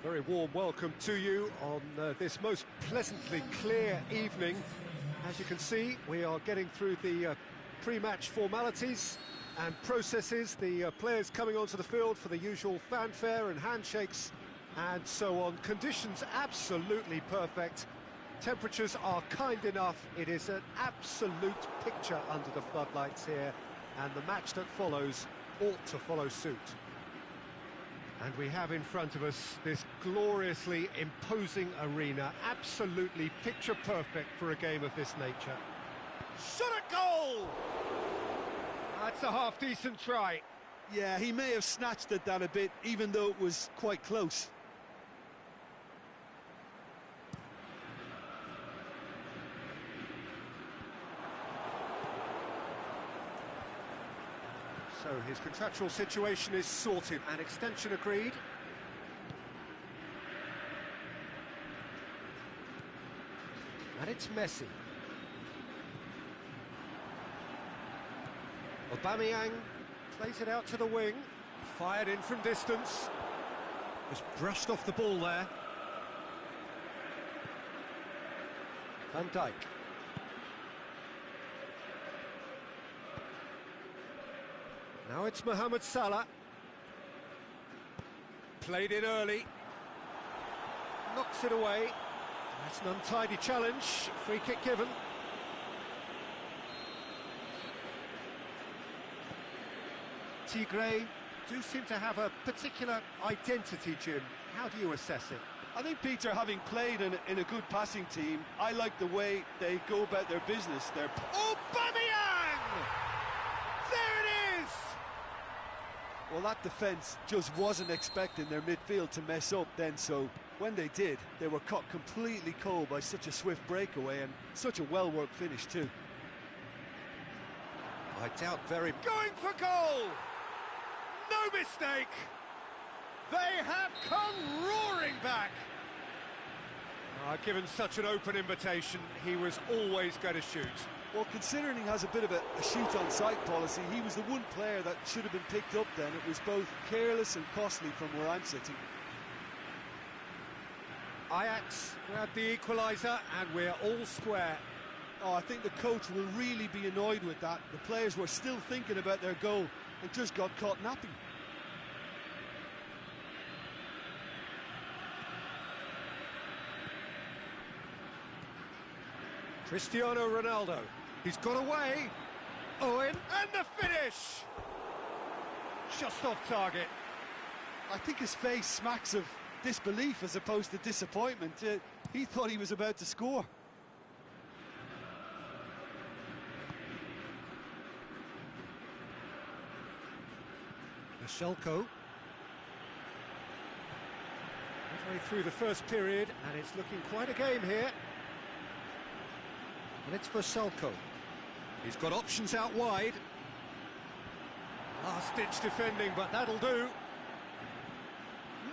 Very warm welcome to you on this most pleasantly clear evening. As you can see, we are getting through the pre-match formalities and processes, the players coming onto the field for the usual fanfare and handshakes and so on. Conditions absolutely perfect. Temperatures are kind enough. It is an absolute picture under the floodlights here, and the match that follows ought to follow suit. And we have in front of us this gloriously imposing arena, absolutely picture perfect for a game of this nature. Shot at goal! That's a half-decent try. Yeah, he may have snatched at that a bit, even though it was quite close. So his contractual situation is sorted, an extension agreed. And it's Messi. Aubameyang plays it out to the wing, fired in from distance. Just brushed off the ball there. Van Dijk. Now it's Mohamed Salah. Played it early. Knocks it away. That's an untidy challenge. Free kick given. Tigre do seem to have a particular identity, Jim. How do you assess it? I think, Peter, having played in a good passing team, I like the way they go about their business. Aubameyang! There it is! Well, that defence just wasn't expecting their midfield to mess up then, so when they did, they were caught completely cold by such a swift breakaway and such a well-worked finish too. I doubt very... Going for goal! No mistake! They have come roaring back! Given such an open invitation, he was always going to shoot. Well, considering he has a bit of a shoot-on-sight policy, he was the one player that should have been picked up then. It was both careless and costly from where I'm sitting. Ajax grabbed the equaliser and we're all square. Oh, I think the coach will really be annoyed with that. The players were still thinking about their goal and just got caught napping. Cristiano Ronaldo, he's got away. Owen, and the finish! Just off target. I think his face smacks of disbelief as opposed to disappointment. He thought he was about to score. Schalke. Halfway through the first period, and it's looking quite a game here. And it's for Schalke. He's got options out wide. Last-ditch defending, but that'll do.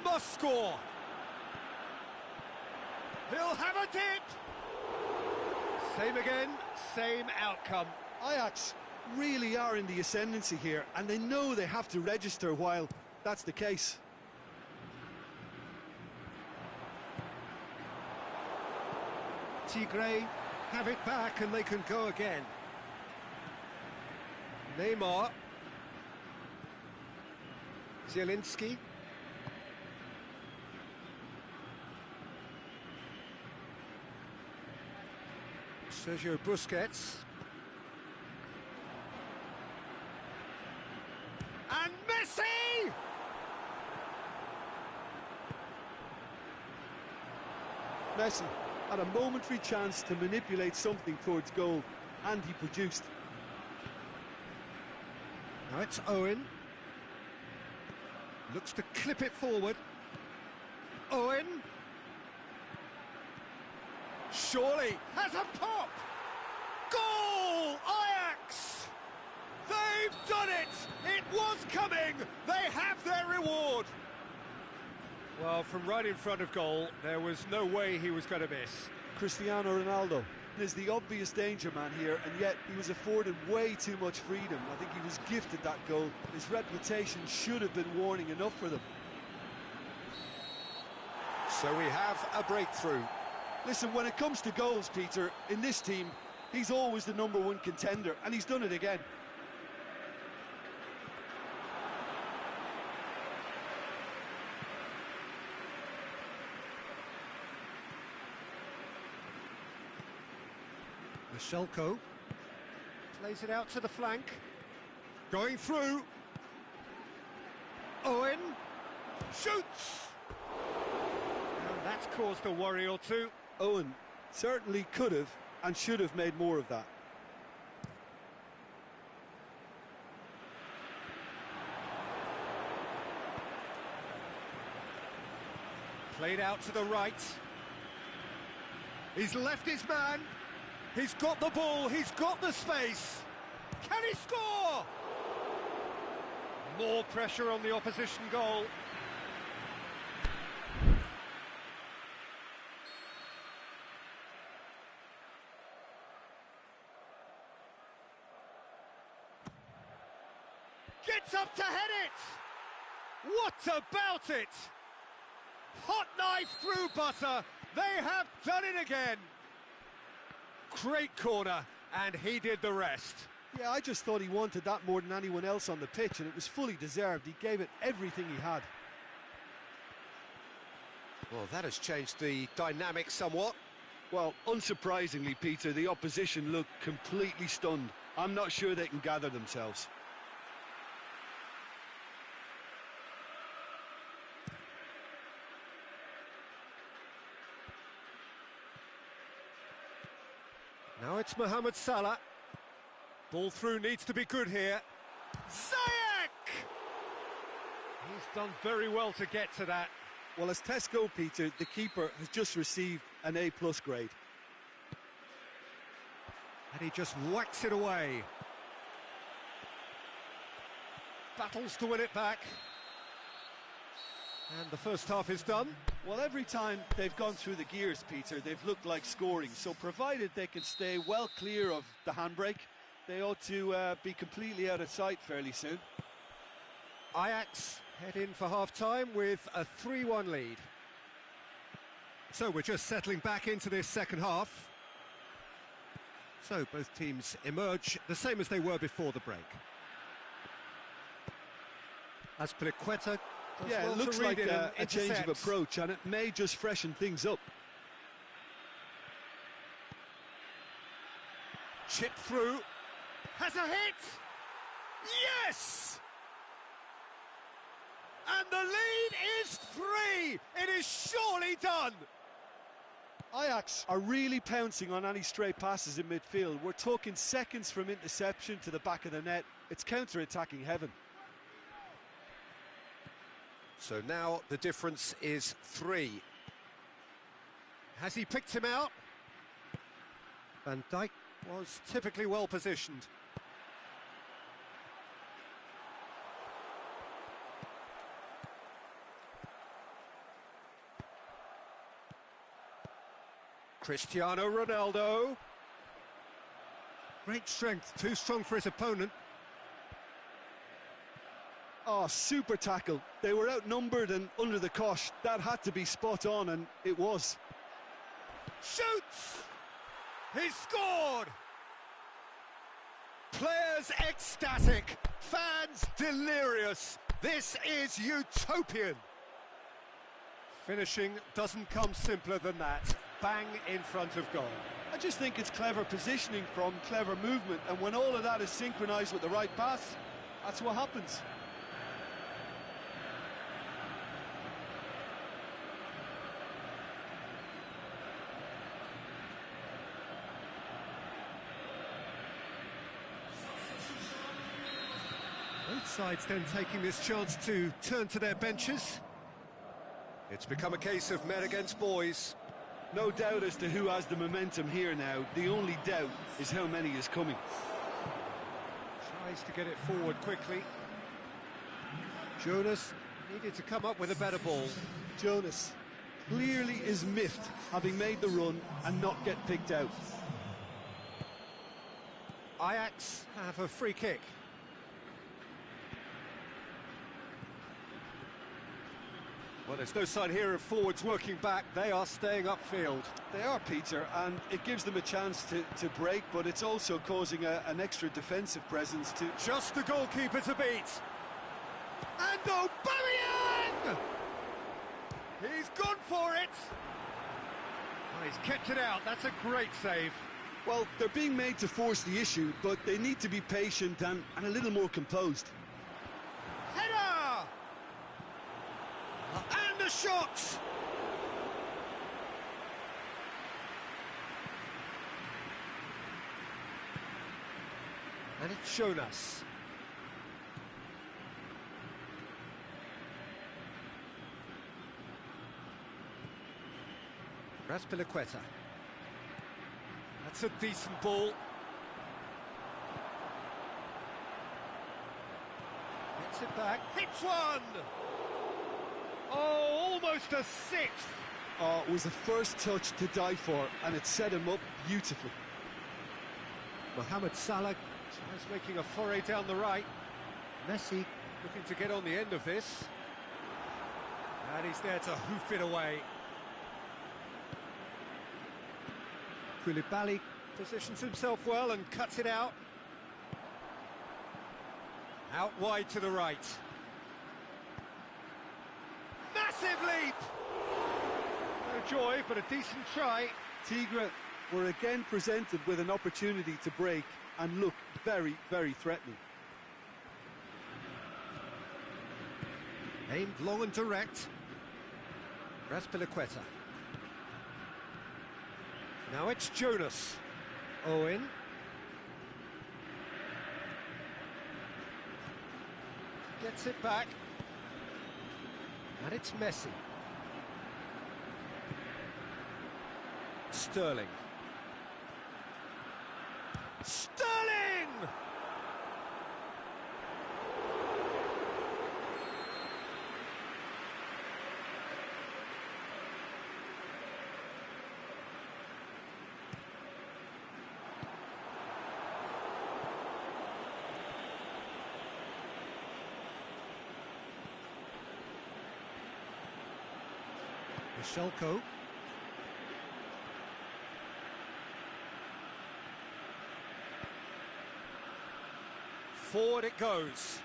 Must score. He'll have a dip. Same again, same outcome. Ajax really are in the ascendancy here, and they know they have to register while that's the case. Tigre have it back and they can go again. Neymar. Zielinski. Sergio Busquets. And Messi! Messi had a momentary chance to manipulate something towards goal, and he produced. Now it's Owen. Looks to clip it forward. Owen. Surely has a pop! Goal! Ajax! They've done it! It was coming! They have their reward! Well, from right in front of goal, there was no way he was going to miss. Cristiano Ronaldo is the obvious danger man here, and yet he was afforded way too much freedom. I think he was gifted that goal. His reputation should have been warning enough for them. So we have a breakthrough. Listen, when it comes to goals, Peter, in this team, he's always the #1 contender, and he's done it again. Shelko plays it out to the flank, going through. Owen shoots, and that's caused a worry or two. Owen certainly could have and should have made more of that. Played out to the right. He's left his man. He's got the ball, he's got the space. Can he score? More pressure on the opposition goal. Gets up to head it! What about it? Hot knife through butter. They have done it again. Great corner, and he did the rest. Yeah, I just thought he wanted that more than anyone else on the pitch, and it was fully deserved. He gave it everything he had. Well, that has changed the dynamic somewhat. Well, unsurprisingly, Peter, the opposition looked completely stunned. I'm not sure they can gather themselves. Now it's Mohamed Salah. Ball through needs to be good here. Ziyech! He's done very well to get to that. Well, as tests go, Peter, the keeper has just received an A+ grade. And he just whacks it away. Battles to win it back. And the first half is done. Well, every time they've gone through the gears, Peter, they've looked like scoring. So provided they can stay well clear of the handbrake, they ought to be completely out of sight fairly soon. Ajax head in for half-time with a 3-1 lead. So we're just settling back into this second half. So both teams emerge the same as they were before the break. Azpilicueta. Yeah, it looks like a change of approach, and it may just freshen things up. Chip through. Has a hit! Yes! And the lead is 3! It is surely done! Ajax are really pouncing on any stray passes in midfield. We're talking seconds from interception to the back of the net. It's counter-attacking heaven. So now the difference is 3. Has he picked him out? Van Dijk was typically well positioned. Cristiano Ronaldo. Great strength, too strong for his opponent. Oh, super tackle. They were outnumbered and under the cosh. That had to be spot on, and it was. Shoots! He's scored! Players ecstatic, fans delirious. This is utopian. Finishing doesn't come simpler than that. Bang in front of goal. I just think it's clever positioning from clever movement, and when all of that is synchronised with the right pass, that's what happens. Both sides then taking this chance to turn to their benches. It's become a case of men against boys. No doubt as to who has the momentum here now. The only doubt is how many is coming. Tries to get it forward quickly. Jonas needed to come up with a better ball. Jonas clearly is miffed, having made the run and not get picked out. Ajax have a free kick. Well, there's no sign here of forwards working back. They are staying upfield. They are, Peter, and it gives them a chance to break, but it's also causing an extra defensive presence to... Just the goalkeeper to beat. And Aubameyang! He's gone for it. Oh, he's kept it out. That's a great save. Well, they're being made to force the issue, but they need to be patient and a little more composed. Header! And a shot! And it's Jonas. Raspilicueta. That's a decent ball. Gets it back. Hits one! Oh, almost a sixth. Oh, it was the first touch to die for, and it set him up beautifully. Mohamed Salah tries making a foray down the right. Messi looking to get on the end of this. And he's there to hoof it away. Koulibaly positions himself well and cuts it out. Out wide to the right. Massive leap! No joy, but a decent try. Tigre were again presented with an opportunity to break and look very, very threatening. Aimed long and direct. Raspilicueta. Now it's Jonas. Owen. Gets it back. And it's Messi. Sterling. Sterling! Shelko. Forward it goes.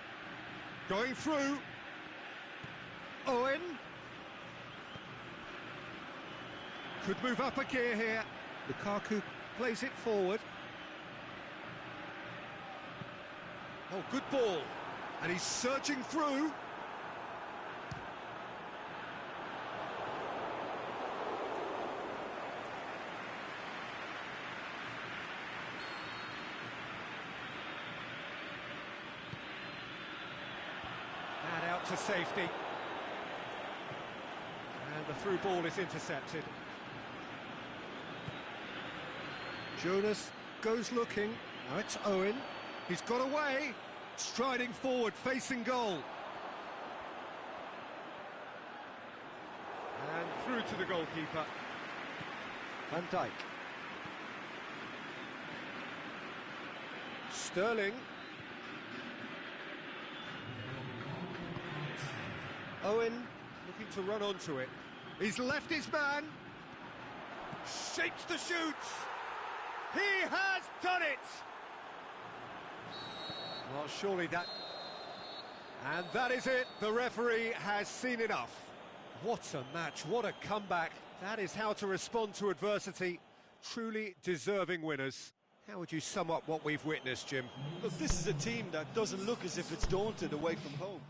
Going through. Owen. Could move up a gear here. Lukaku plays it forward. Oh, good ball. And he's surging through. To safety, and the through ball is intercepted. Jonas goes looking. Now it's Owen. He's got away, striding forward, facing goal, and through to the goalkeeper. Van Dijk. Sterling. Owen looking to run onto it. He's left his man. Shapes the shoots. He has done it. Well, surely that... And that is it. The referee has seen enough. What a match. What a comeback. That is how to respond to adversity. Truly deserving winners. How would you sum up what we've witnessed, Jim? Look, this is a team that doesn't look as if it's daunted away from home.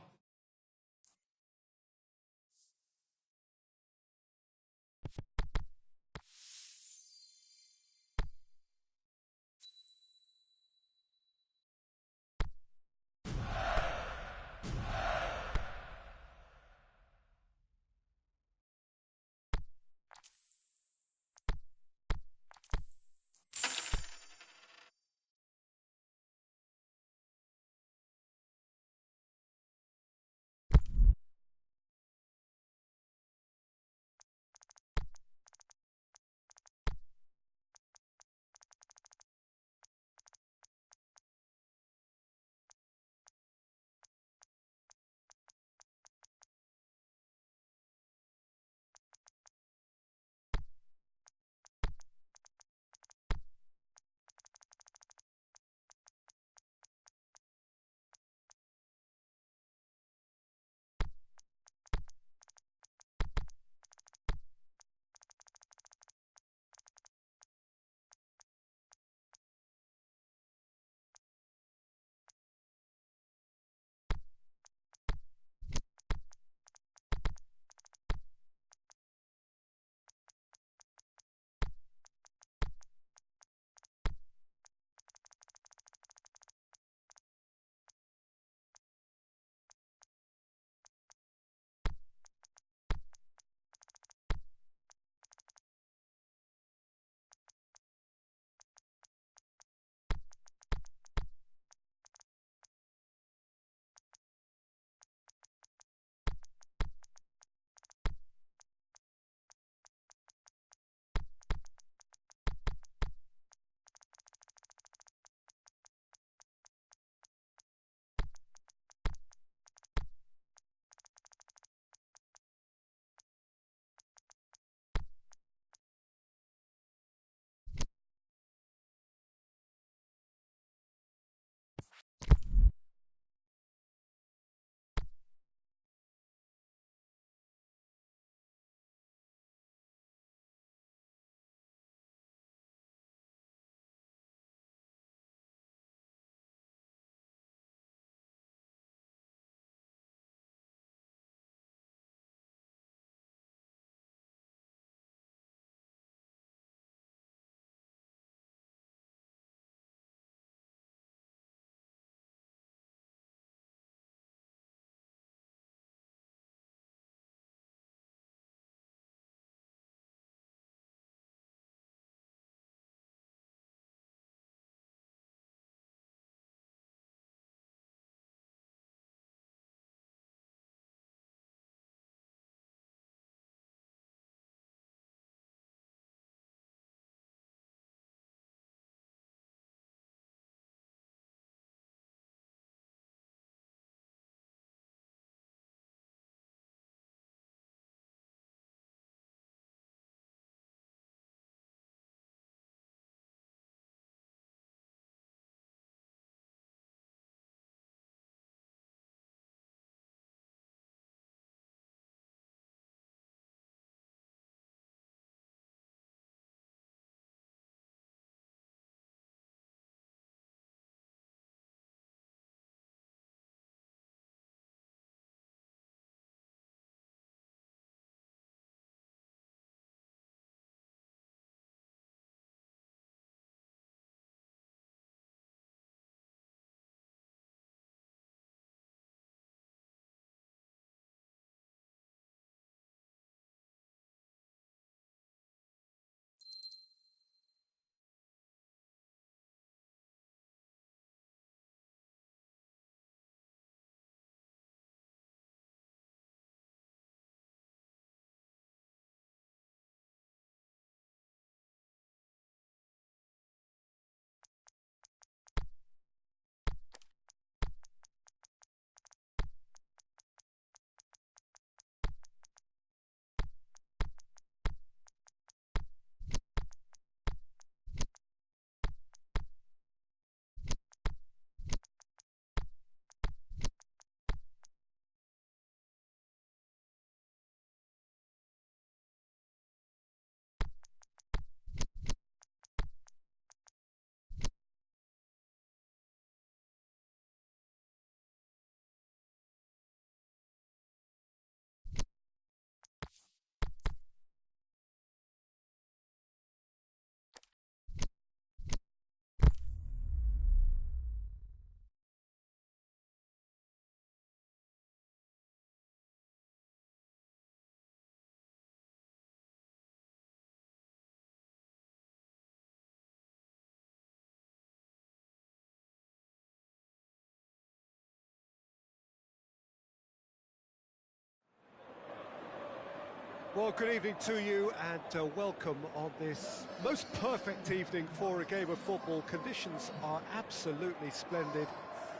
Well, good evening to you and welcome on this most perfect evening for a game of football. Conditions are absolutely splendid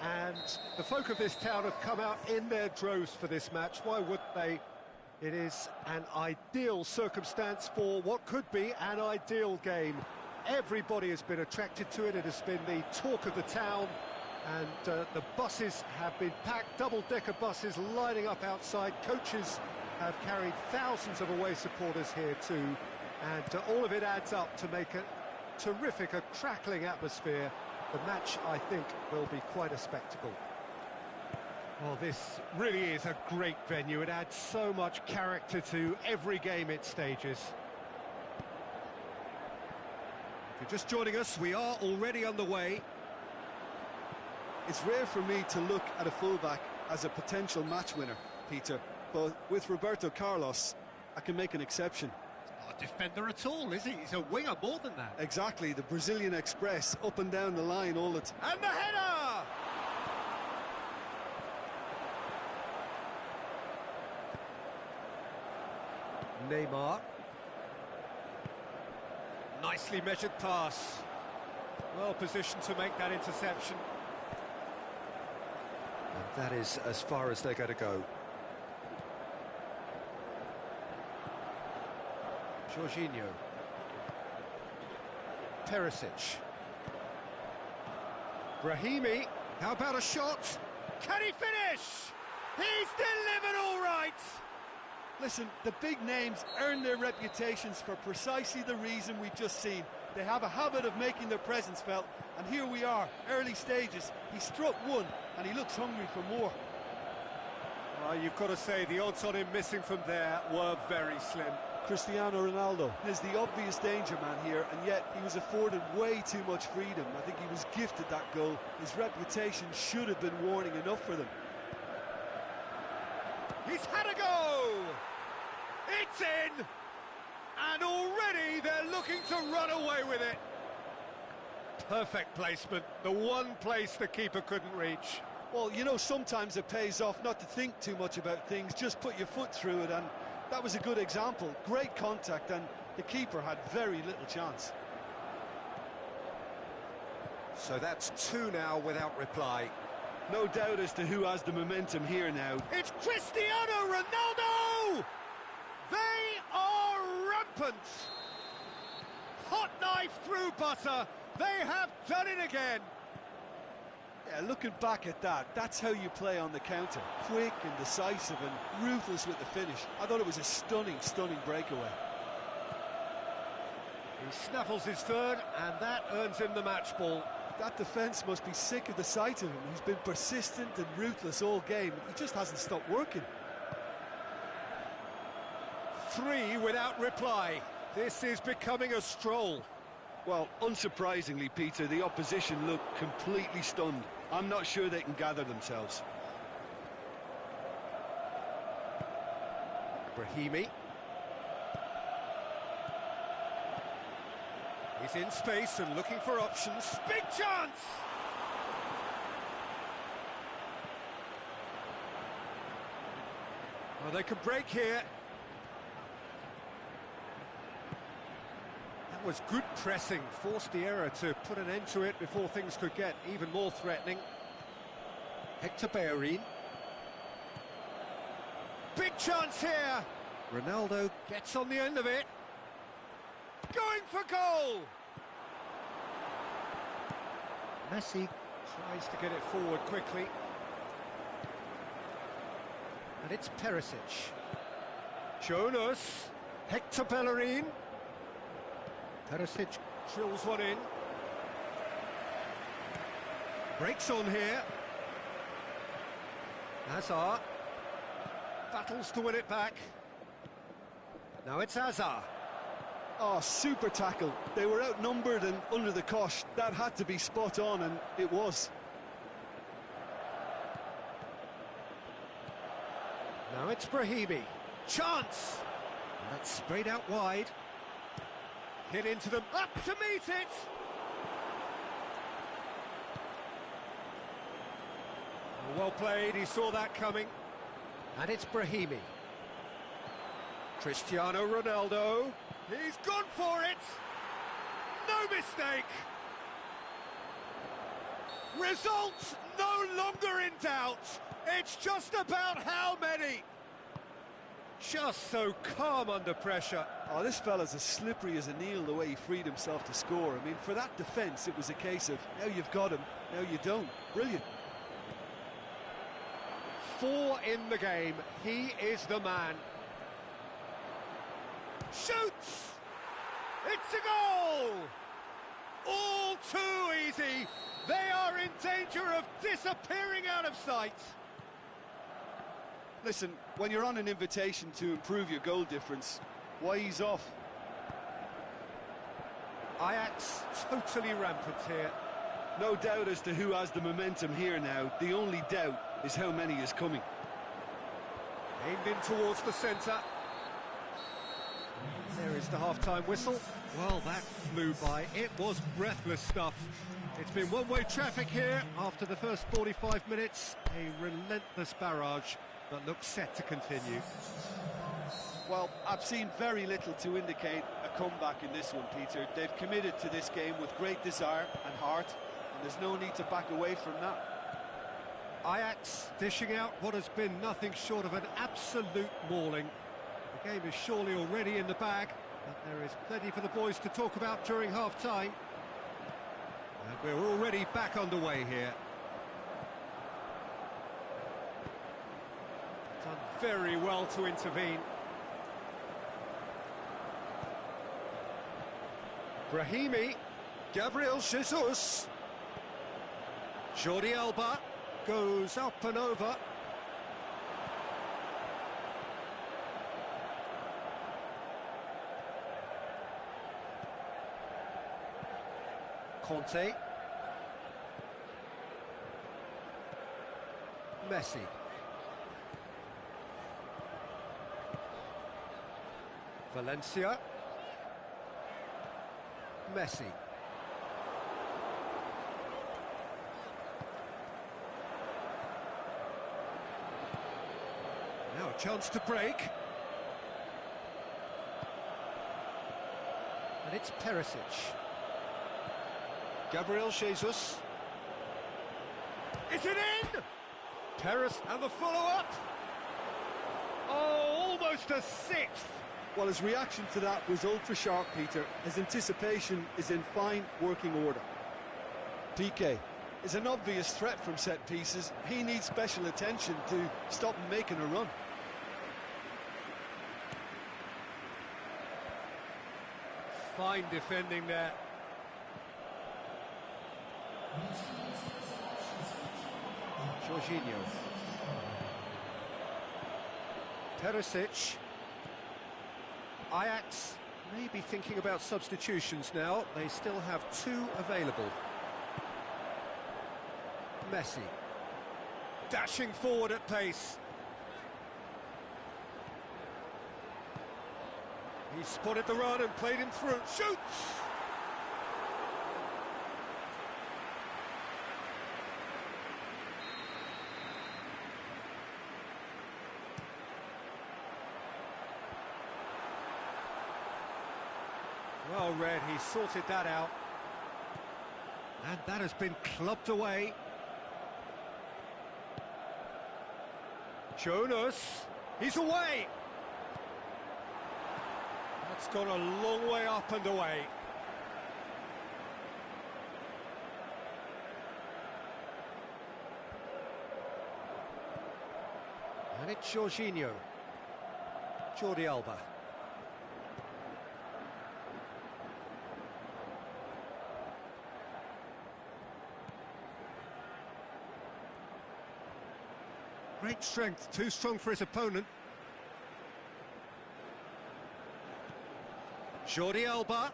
and the folk of this town have come out in their droves for this match. Why wouldn't they? It is an ideal circumstance for what could be an ideal game. Everybody has been attracted to it. It has been the talk of the town, and the buses have been packed, double-decker buses lining up outside. Coaches have carried thousands of away supporters here too, and all of it adds up to make a terrific, a crackling atmosphere. The match, I think, will be quite a spectacle. Well, this really is a great venue. It adds so much character to every game it stages. If you're just joining us, we are already underway. It's rare for me to look at a fullback as a potential match winner, Peter, but with Roberto Carlos, I can make an exception. He's not a defender at all, is he? He's a winger more than that. Exactly, the Brazilian Express, up and down the line all the time. And the header! Neymar. Nicely measured pass. Well positioned to make that interception. And that is as far as they're going to go. Jorginho. Perisic. Brahimi. How about a shot? Can he finish? He's delivered all right! Listen, the big names earn their reputations for precisely the reason we've just seen. They have a habit of making their presence felt, and here we are, early stages. He struck one, and he looks hungry for more. You've got to say, the odds on him missing from there were very slim. Cristiano Ronaldo is the obvious danger man here, and yet he was afforded way too much freedom. I think he was gifted that goal. His reputation should have been warning enough for them. He's had a go! It's in! And already they're looking to run away with it. Perfect placement, the one place the keeper couldn't reach. Well, you know, sometimes it pays off not to think too much about things, just put your foot through it, and that was a good example. Great contact, and the keeper had very little chance. So that's two now without reply. No doubt as to who has the momentum here now. It's Cristiano Ronaldo! They are rampant! Hot knife through butter. They have done it again. Yeah, looking back at that, that's how you play on the counter. Quick and decisive and ruthless with the finish. I thought it was a stunning, stunning breakaway. He snaffles his third, and that earns him the match ball. That defence must be sick of the sight of him. He's been persistent and ruthless all game. He just hasn't stopped working. Three without reply. This is becoming a stroll. Well, unsurprisingly, Peter, the opposition look completely stunned. I'm not sure they can gather themselves. Brahimi. He's in space and looking for options. Big chance! Well, they could break here. That was good pressing, forced the error to put an end to it before things could get even more threatening. Hector Bellerin. Big chance here! Ronaldo gets on the end of it. Going for goal! Messi tries to get it forward quickly. And it's Perisic. Jonas. Hector Bellerin. Perisic drills one in. Breaks on here. Hazard. Battles to win it back. Now it's Hazard. Oh, super tackle. They were outnumbered and under the cosh. That had to be spot on, and it was. Now it's Brahimi. Chance! And that's sprayed out wide. Hit into them. Up to meet it! Well played, he saw that coming. And it's Brahimi. Cristiano Ronaldo. He's gone for it. No mistake. Results no longer in doubt. It's just about how many. Just so calm under pressure. Oh, this fella's as slippery as an eel, the way he freed himself to score. I mean, for that defence, it was a case of, now you've got him, now you don't. Brilliant. 4 in the game. He is the man. Shoots! It's a goal! All too easy. They are in danger of disappearing out of sight. Listen, when you're on an invitation to improve your goal difference, why ease off? Ajax totally rampant here. No doubt as to who has the momentum here now. The only doubt is how many is coming. Aimed in towards the centre. There is the half-time whistle. Well, that flew by. It was breathless stuff. It's been one-way traffic here after the first 45 minutes. A relentless barrage that looks set to continue. Well, I've seen very little to indicate a comeback in this one, Peter. They've committed to this game with great desire and heart, and there's no need to back away from that. Ajax dishing out what has been nothing short of an absolute mauling. The game is surely already in the bag, but there is plenty for the boys to talk about during half-time. And we're already back underway here. Done very well to intervene. Brahimi, Gabriel Jesus. Jordi Alba goes up and over. Conte. Messi. Valencia. Messi. Now a chance to break. And it's Perisic. Gabriel Jesus. Is it in? Peris and the follow-up. Oh, almost a sixth. Well, his reaction to that was ultra-sharp, Peter. His anticipation is in fine working order. PK is an obvious threat from set pieces. He needs special attention to stop him making a run. Fine defending there. Jorginho. Perisic. Ajax may be thinking about substitutions now. They still have 2 available. Messi. Dashing forward at pace. He spotted the run and played him through. Shoots! Well read, he sorted that out. And that has been clubbed away. Jonas, he's away! That's gone a long way up and away. And it's Jorginho. Jordi Alba. Great strength, too strong for his opponent. Jordi Alba.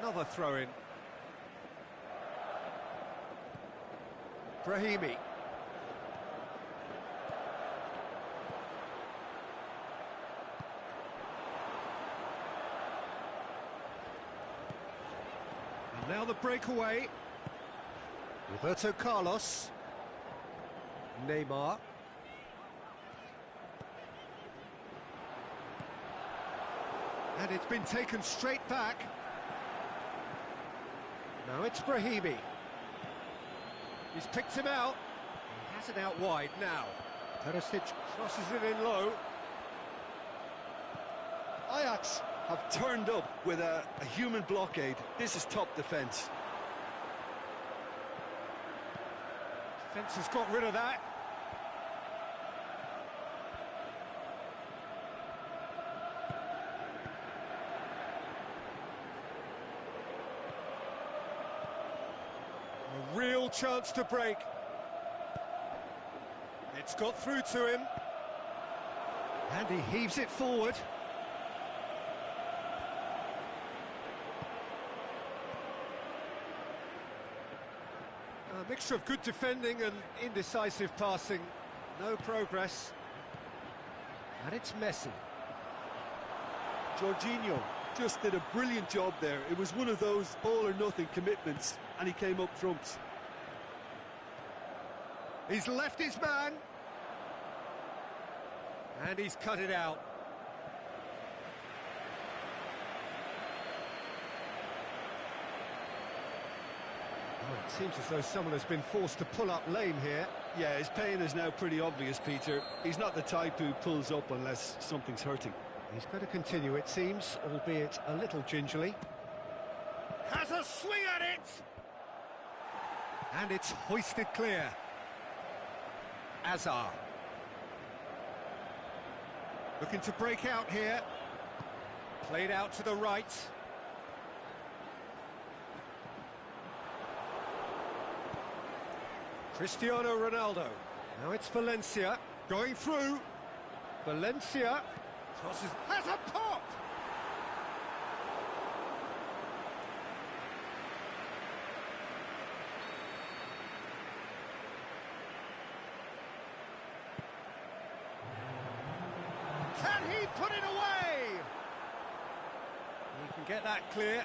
Another throw-in. Brahimi. And now the breakaway. Roberto Carlos. Neymar. And it's been taken straight back. Now it's Brahimi. He's picked him out. He has it out wide now. Perisic crosses it in low. Ajax have turned up with a human blockade. This is top defence. Defence has got rid of that. A real chance to break. It's got through to him. And he heaves it forward. A mixture of good defending and indecisive passing. No progress. And it's Messi. Jorginho just did a brilliant job there. It was one of those all-or-nothing commitments, and he came up trumps. He's left his man. And he's cut it out. Oh, it seems as though someone has been forced to pull up lame here. Yeah, his pain is now pretty obvious, Peter. He's not the type who pulls up unless something's hurting. He's going to continue, it seems, albeit a little gingerly. Has a swing at it! And it's hoisted clear. Azar. Looking to break out here. Played out to the right. Cristiano Ronaldo. Now it's Valencia. Going through. Valencia. Crosses. Has a pop! Can he put it away? He can get that clear.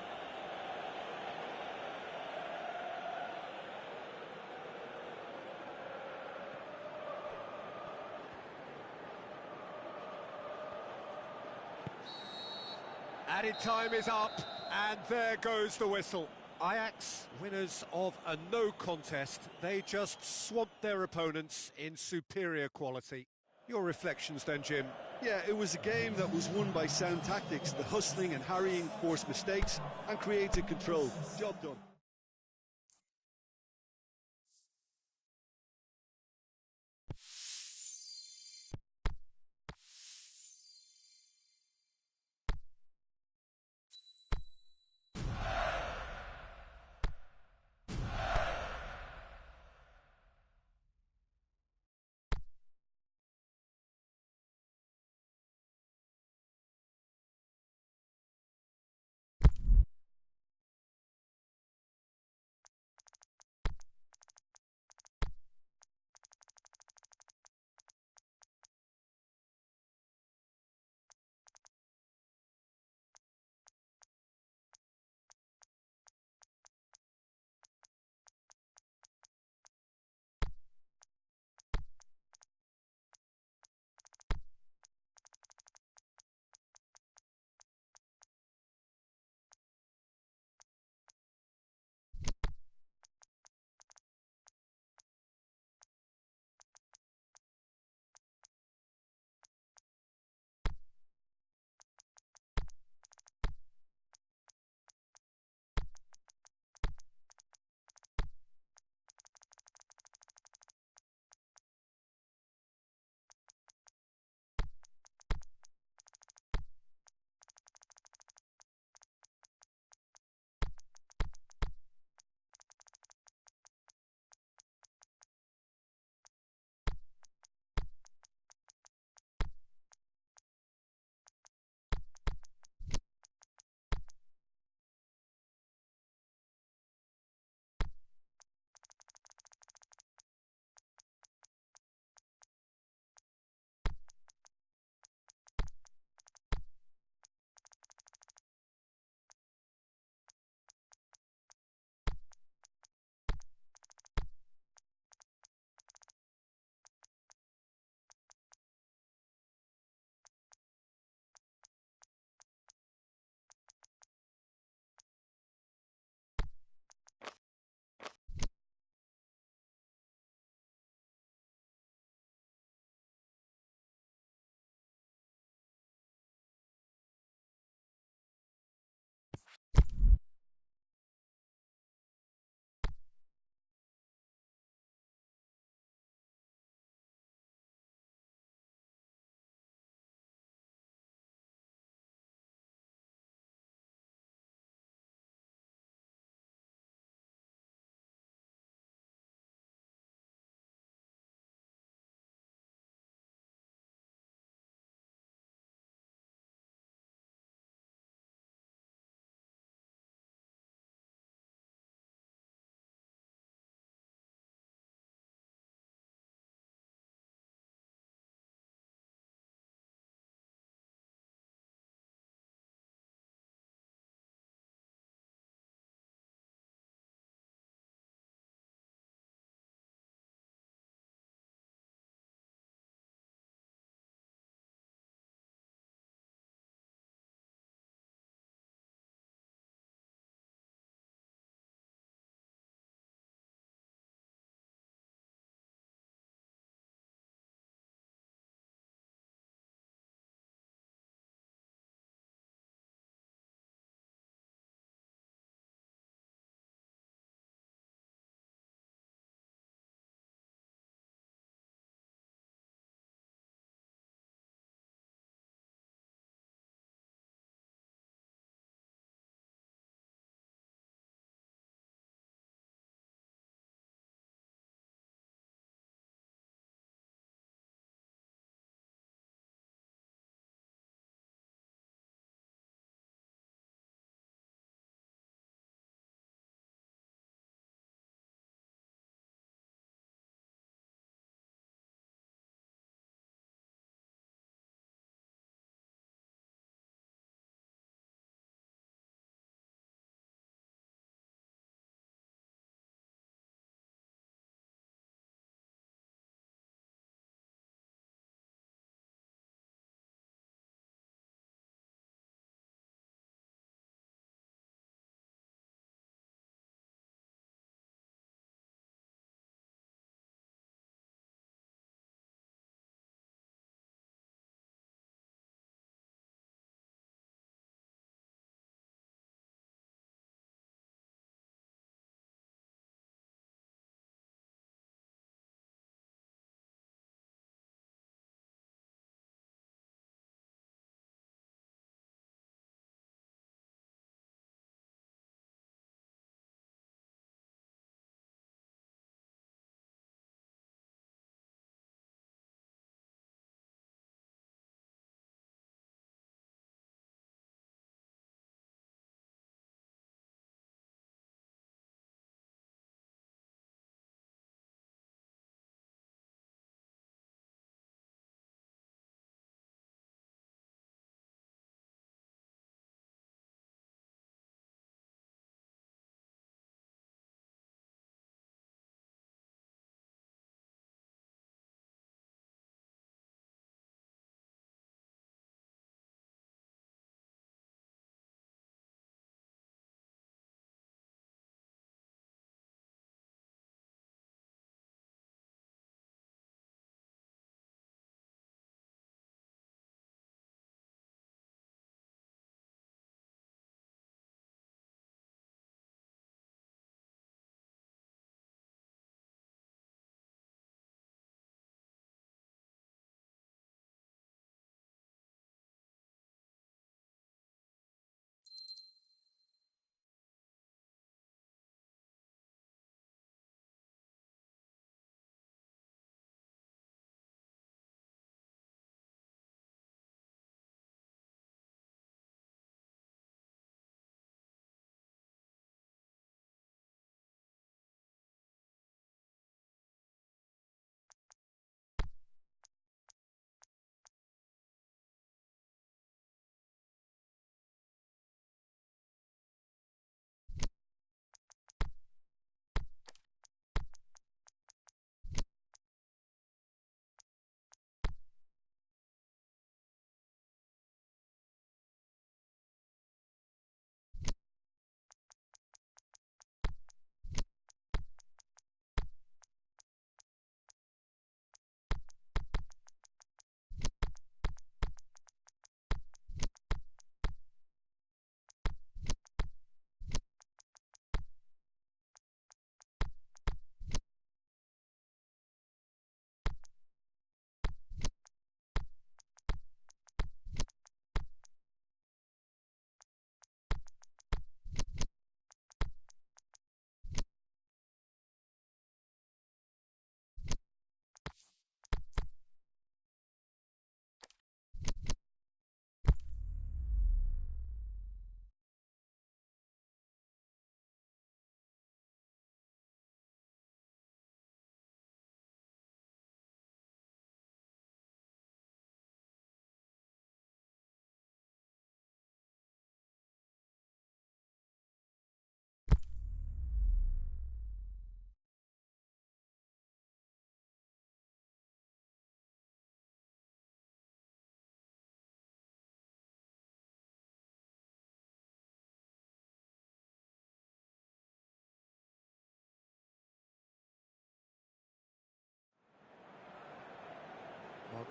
Added time is up, and there goes the whistle. Ajax, winners of a no contest. They just swamped their opponents in superior quality. Your reflections then, Jim? Yeah, it was a game that was won by sound tactics. The hustling and harrying forced mistakes and created control. Job done.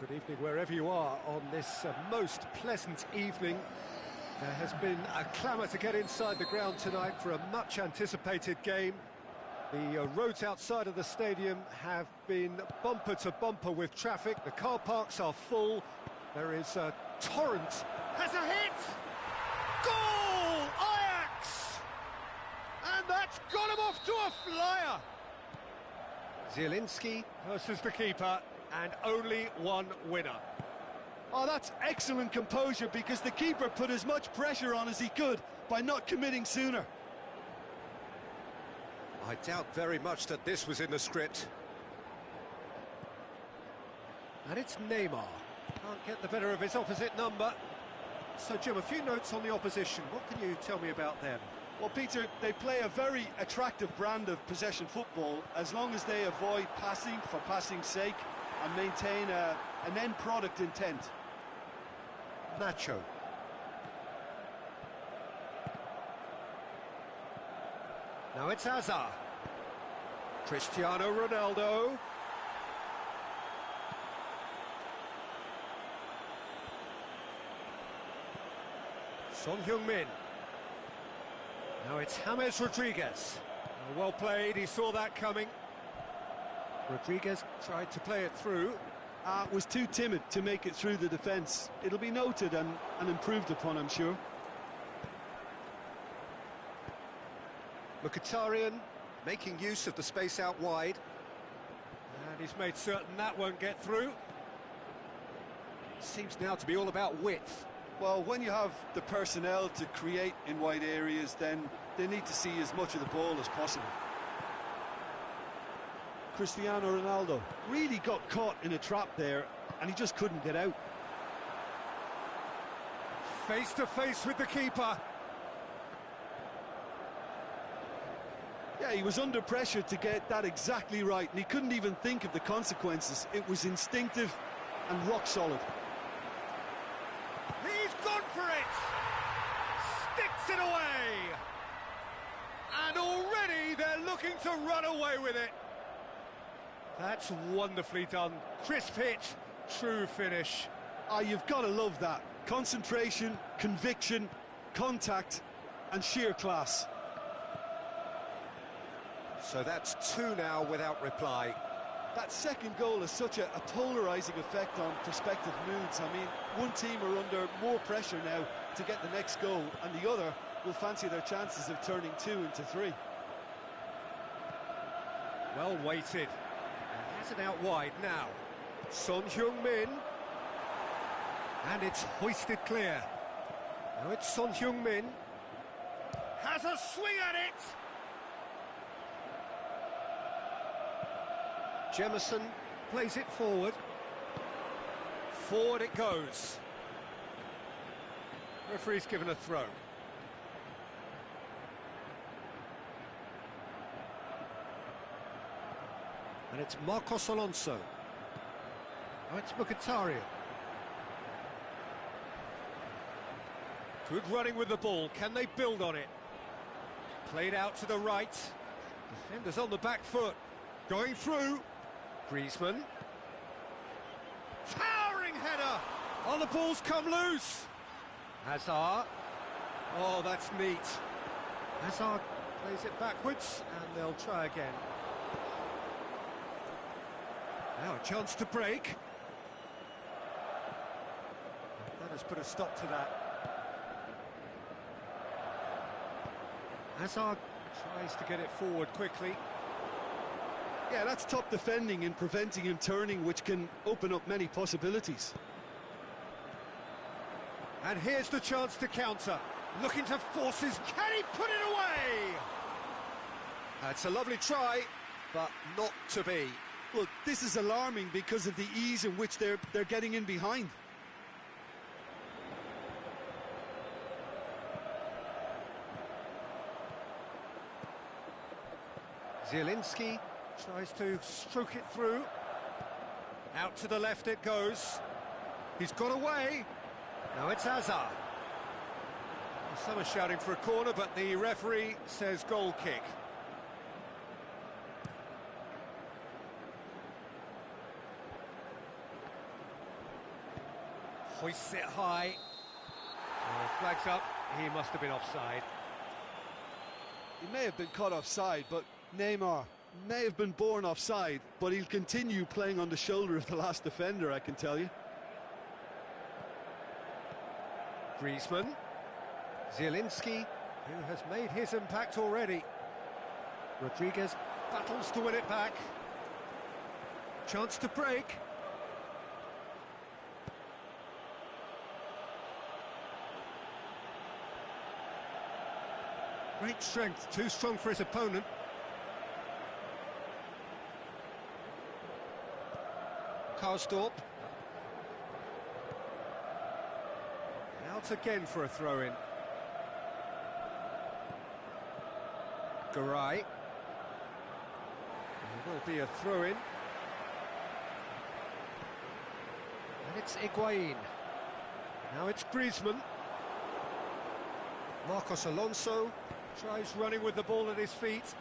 Good evening wherever you are on this most pleasant evening. There has been a clamour to get inside the ground tonight for a much-anticipated game. The roads outside of the stadium have been bumper to bumper with traffic. The car parks are full. There is a torrent. Has a hit! Goal! Ajax! And that's got him off to a flyer! Zielinski versus the keeper, and only one winner. Oh, that's excellent composure, because the keeper put as much pressure on as he could by not committing sooner. I doubt very much that this was in the script. And it's Neymar. Can't get the better of his opposite number. So, Jim, a few notes on the opposition. What can you tell me about them? Well, Peter, they play a very attractive brand of possession football, as long as they avoid passing for passing's sake and maintain an end product intent. Nacho. Now it's Hazard. Cristiano Ronaldo. Son Heung-min. Now it's James Rodriguez. Well played, he saw that coming. Rodriguez tried to play it through. Was too timid to make it through the defence. It'll be noted and improved upon, I'm sure. Mkhitaryan making use of the space out wide. And he's made certain that won't get through. Seems now to be all about width. Well, when you have the personnel to create in wide areas, then they need to see as much of the ball as possible. Cristiano Ronaldo really got caught in a trap there, and he just couldn't get out. Face to face with the keeper. Yeah, he was under pressure to get that exactly right, and he couldn't even think of the consequences. It was instinctive and rock solid. He's gone for it! Sticks it away! And already they're looking to run away with it. That's wonderfully done. Crisp hit, true finish. Ah, you've got to love that. Concentration, conviction, contact, and sheer class. So that's two now without reply. That second goal has such a polarising effect on prospective moods. I mean, one team are under more pressure now to get the next goal, and the other will fancy their chances of turning 2 into 3. Well weighted. Has it out wide now. Son Heung-min. And it's hoisted clear. Now it's Son Heung-min. Has a swing at it! Jemison plays it forward. Forward it goes. Referee's given a throw. And it's Marcos Alonso. Now it's Mkhitaryan. Good running with the ball. Can they build on it? Played out to the right. Defenders on the back foot. Going through. Griezmann. Towering header. Oh, the ball's come loose. Hazard. Oh, that's neat. Hazard plays it backwards, and they'll try again. Now a chance to break. That has put a stop to that. Hazard tries to get it forward quickly. Yeah, that's top defending and preventing him turning, which can open up many possibilities. And here's the chance to counter. Looking to force his... Can he put it away? That's a lovely try, but not to be. Look, this is alarming because of the ease in which they're getting in behind. Zielinski tries to stroke it through. Out to the left it goes. He's got away. Now it's Hazard. Well, some are shouting for a corner, but the referee says goal kick. Hoists it high. Flags up, he must have been offside. He may have been caught offside, but Neymar may have been born offside, but he'll continue playing on the shoulder of the last defender, I can tell you. Griezmann. Zielinski, who has made his impact already. Rodriguez battles to win it back. Chance to break. Great strength, too strong for his opponent. Karsdorp. Out again for a throw-in. Garay. There will be a throw-in. And it's Higuain. Now it's Griezmann. Marcos Alonso tries running with the ball at his feet.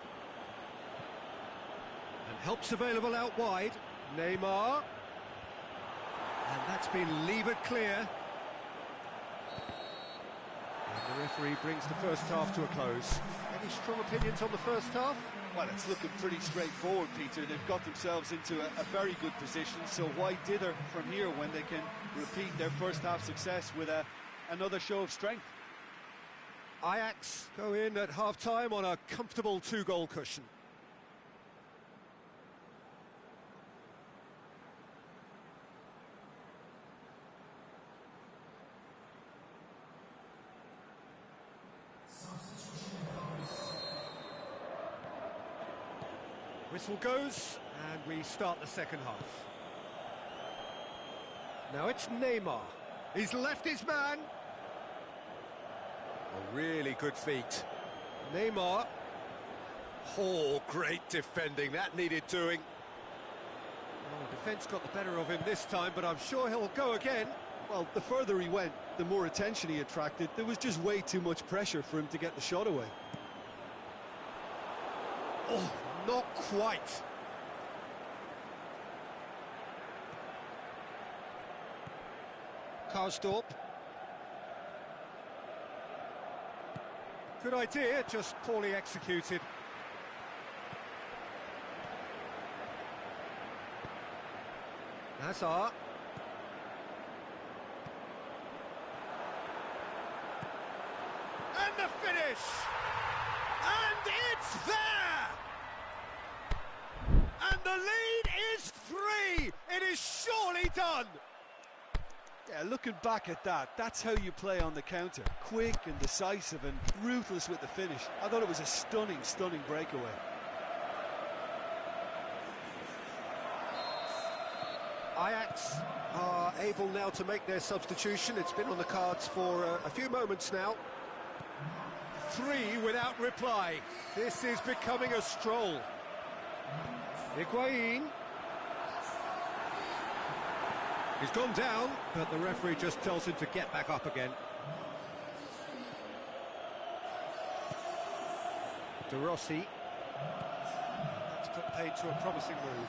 And help's available out wide. Neymar. And that's been levered clear. And the referee brings the first half to a close. Any strong opinions on the first half? Well, it's looking pretty straightforward, Peter. They've got themselves into a very good position, so why dither from here when they can repeat their first half success with another show of strength? Ajax go in at half-time on a comfortable 2-goal cushion. Whistle goes, and we start the second half. Now it's Neymar. He's left his man. A really good feat. Neymar. Oh, great defending. That needed doing. Well, the defence got the better of him this time, but I'm sure he'll go again. Well, the further he went, the more attention he attracted. There was just way too much pressure for him to get the shot away. Oh, not quite. Karsdorp. Good idea, just poorly executed. Hazard. And the finish! And it's there! And the lead is 3! It is surely done! Yeah, looking back at that, that's how you play on the counter. Quick and decisive and ruthless with the finish. I thought it was a stunning, stunning breakaway. Ajax are able now to make their substitution. It's been on the cards for a few moments now. 3 without reply. This is becoming a stroll. Higuain. He's gone down, but the referee just tells him to get back up again. De Rossi. That's put paid to a promising move.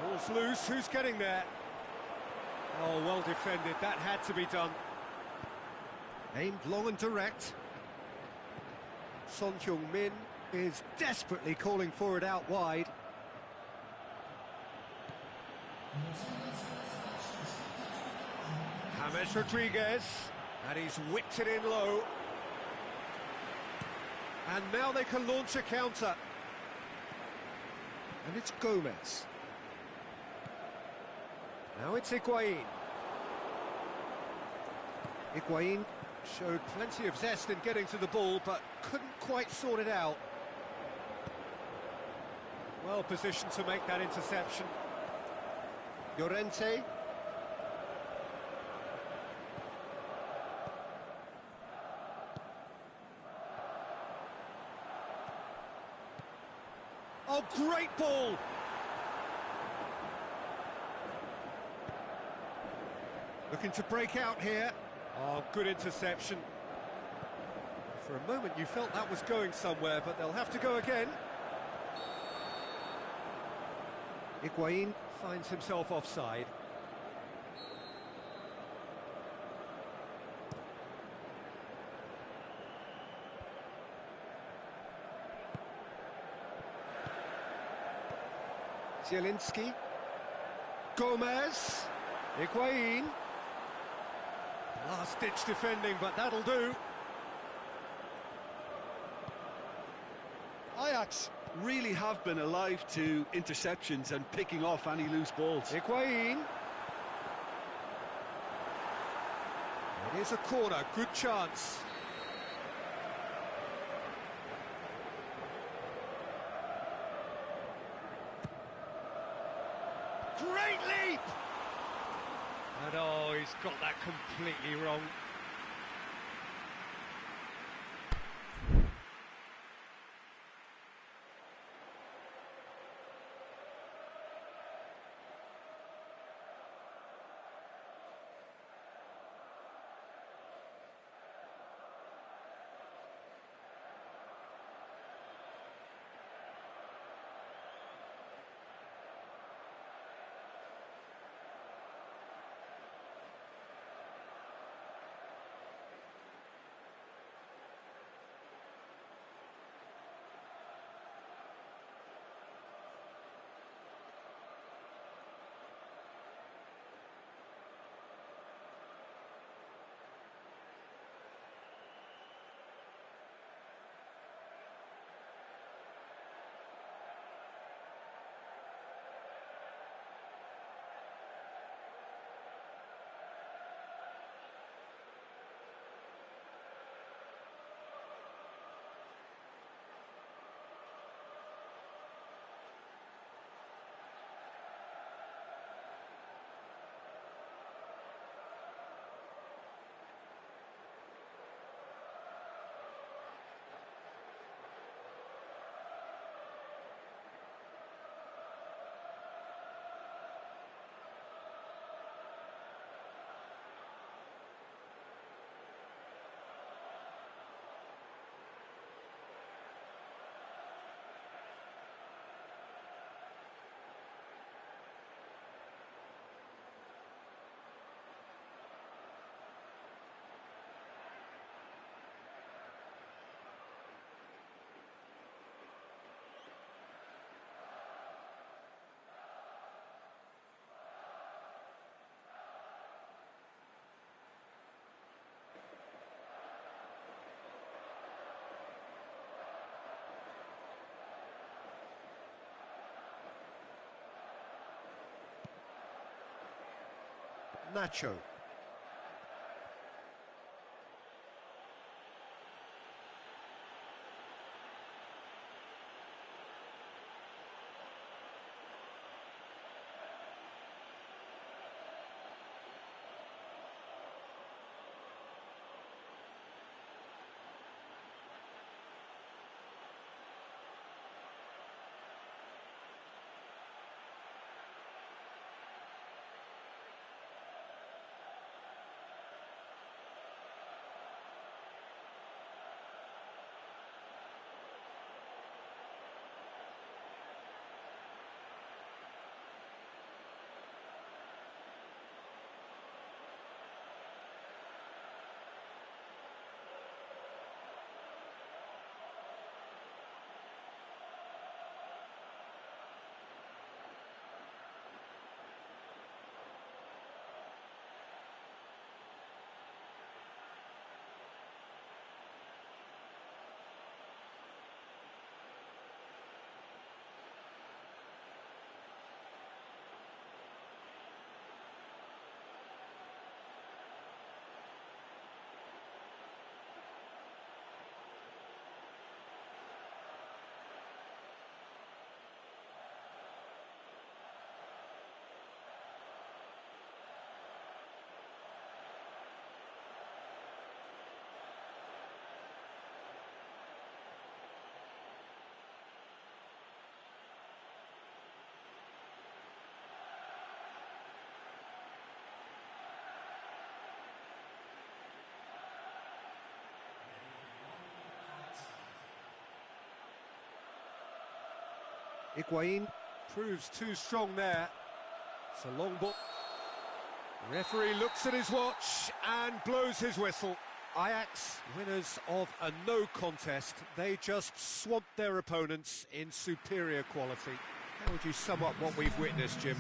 Ball's loose, who's getting there? Oh, well defended, that had to be done. Aimed long and direct. Son Heung-min is desperately calling for it out wide. James Rodriguez, and he's whipped it in low. And now they can launch a counter. And it's Gomez. Now it's Higuain. Higuain showed plenty of zest in getting to the ball, but couldn't quite sort it out. Well positioned to make that interception. Llorente. Oh, great ball! Looking to break out here. Oh, good interception. For a moment you felt that was going somewhere, but they'll have to go again. Higuain finds himself offside. Zielinski. Gomez. Higuain. Last-ditch defending, but that'll do. Ajax really have been alive to interceptions and picking off any loose balls. Higuain. It is a corner, good chance. Great leap! And oh, he's got that completely wrong. Nacho. Higuain proves too strong there. It's a long ball. Referee looks at his watch and blows his whistle. Ajax, winners of a no contest. They just swamped their opponents in superior quality. How would you sum up what we've witnessed, Jim?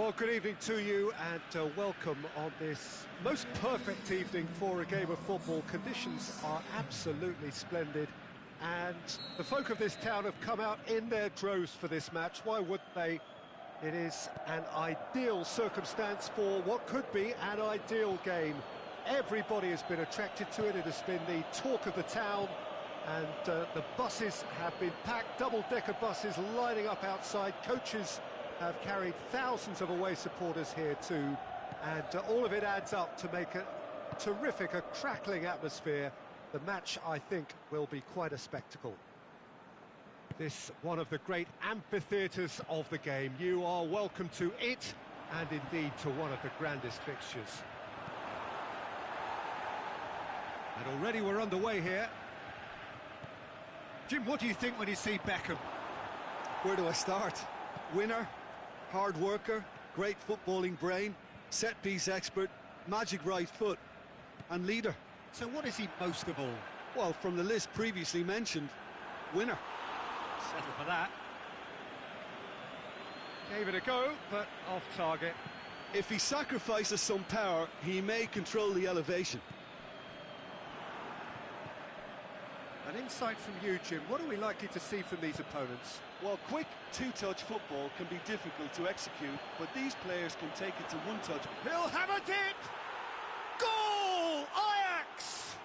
Well, good evening to you and welcome on this most perfect evening for a game of football. Conditions are absolutely splendid and the folk of this town have come out in their droves for this match. Why wouldn't they? It is an ideal circumstance for what could be an ideal game. Everybody has been attracted to it. It has been the talk of the town, and the buses have been packed, double-decker buses lining up outside. Coaches have carried thousands of away supporters here too, and all of it adds up to make a terrific, a crackling atmosphere. The match, I think, will be quite a spectacle. This one of the great amphitheatres of the game. You are welcome to it, and indeed to one of the grandest fixtures. And already we're underway here. Jim, what do you think when you see Beckham? Where do I start? Winner, hard worker, great footballing brain, set-piece expert, magic right foot, and leader. So what is he most of all? Well, from the list previously mentioned, winner. Settle for that. Gave it a go, but off target. If he sacrifices some power, he may control the elevation. An insight from you, Jim. What are we likely to see from these opponents? Well, quick two-touch football can be difficult to execute, but these players can take it to one-touch. He'll have a dip! Goal! Ajax!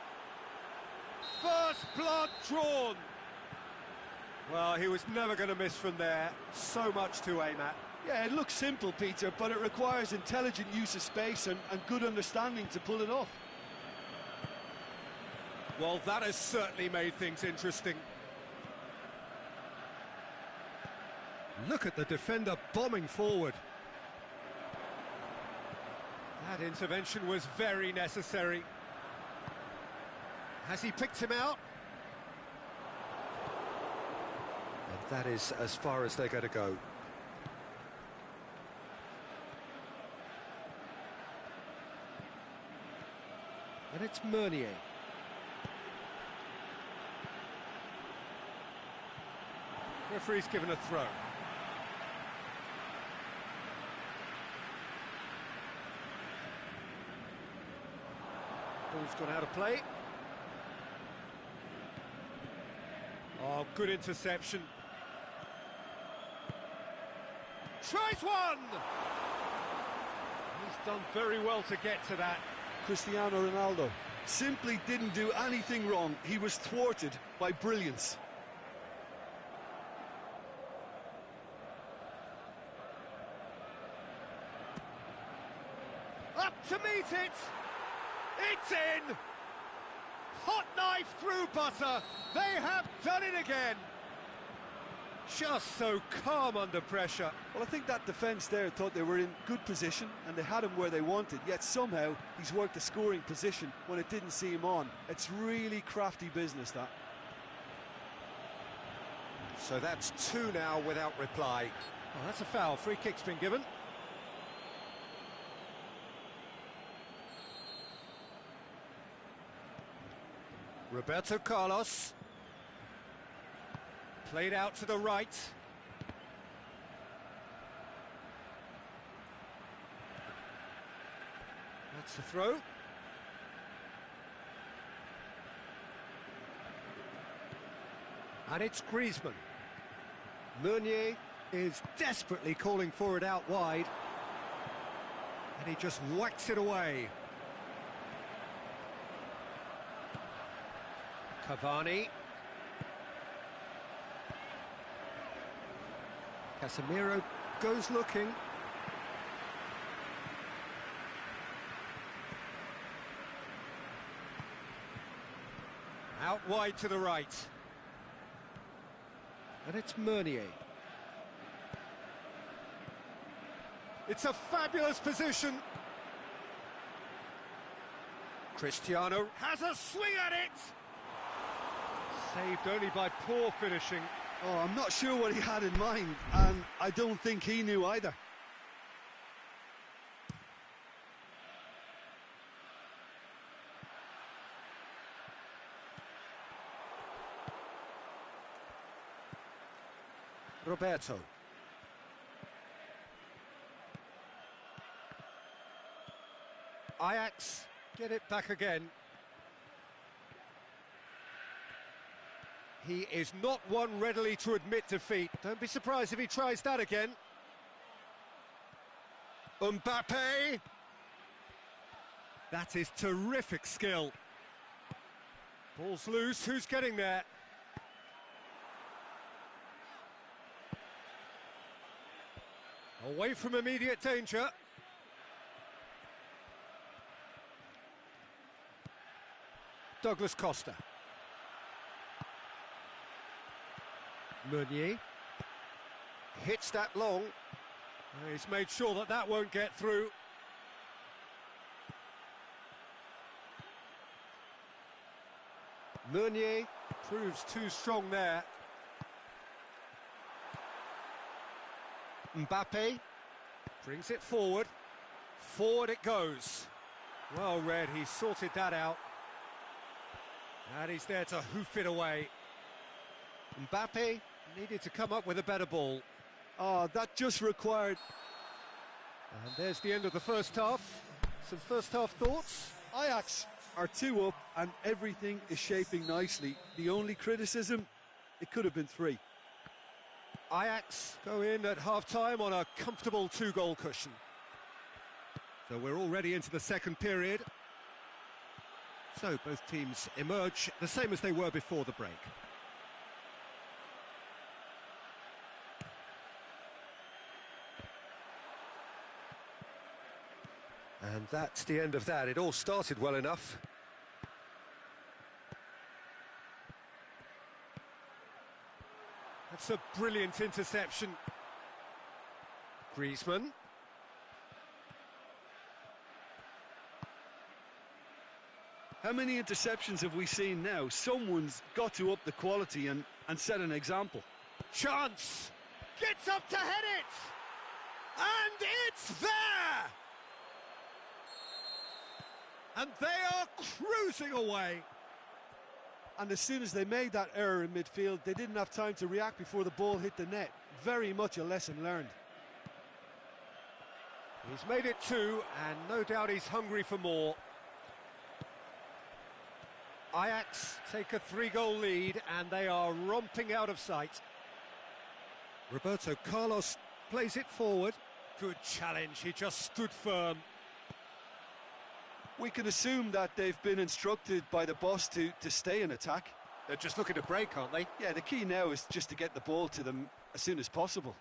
First blood drawn. Well, he was never going to miss from there. So much to aim at. Yeah, it looks simple, Peter, but it requires intelligent use of space and good understanding to pull it off. Well, that has certainly made things interesting. Look at the defender bombing forward. That intervention was very necessary. Has he picked him out? And that is as far as they're going to go. And it's Meunier. Referee's given a throw. Ball's gone out of play. Oh, good interception. Tries one! He's done very well to get to that. Cristiano Ronaldo simply didn't do anything wrong. He was thwarted by brilliance. Up to meet it! It's in! Hot knife through butter! They have done it again! Just so calm under pressure. Well, I think that defence there thought they were in good position and they had him where they wanted, yet somehow he's worked a scoring position when it didn't see him on. It's really crafty business, that. So that's two now without reply. Oh, that's a foul. Free kick's been given. Roberto Carlos. Played out to the right. That's the throw. And it's Griezmann. Meunier is desperately calling for it out wide. And he just whacks it away. Cavani. Casemiro goes looking. Out wide to the right. And it's Meunier. It's a fabulous position. Cristiano has a swing at it. Saved only by poor finishing. Oh, I'm not sure what he had in mind, and I don't think he knew either. Roberto. Ajax get it back again. He is not one readily to admit defeat. Don't be surprised if he tries that again. Mbappe! That is terrific skill. Ball's loose, who's getting there? Away from immediate danger. Douglas Costa. Meunier. Hits that long. He's made sure that that won't get through. Meunier proves too strong there. Mbappe brings it forward. Forward it goes. Well read, he sorted that out. And he's there to hoof it away. Mbappe needed to come up with a better ball. Oh, that just required... And there's the end of the first half. Some first half thoughts? Ajax are 2 up and everything is shaping nicely. The only criticism, it could have been 3. Ajax go in at half-time on a comfortable 2-goal cushion. So we're already into the second period. So both teams emerge the same as they were before the break. And that's the end of that. It all started well enough. That's a brilliant interception. Griezmann. How many interceptions have we seen now? Someone's got to up the quality and set an example. Chance! Gets up to head it! And it's there! And they are cruising away. And as soon as they made that error in midfield, they didn't have time to react before the ball hit the net. Very much a lesson learned. He's made it 2, and no doubt he's hungry for more. Ajax take a 3-goal lead, and they are romping out of sight. Roberto Carlos plays it forward. Good challenge, he just stood firm. We can assume that they've been instructed by the boss to stay in attack. They're just looking to break, aren't they? Yeah, the key now is just to get the ball to them as soon as possible.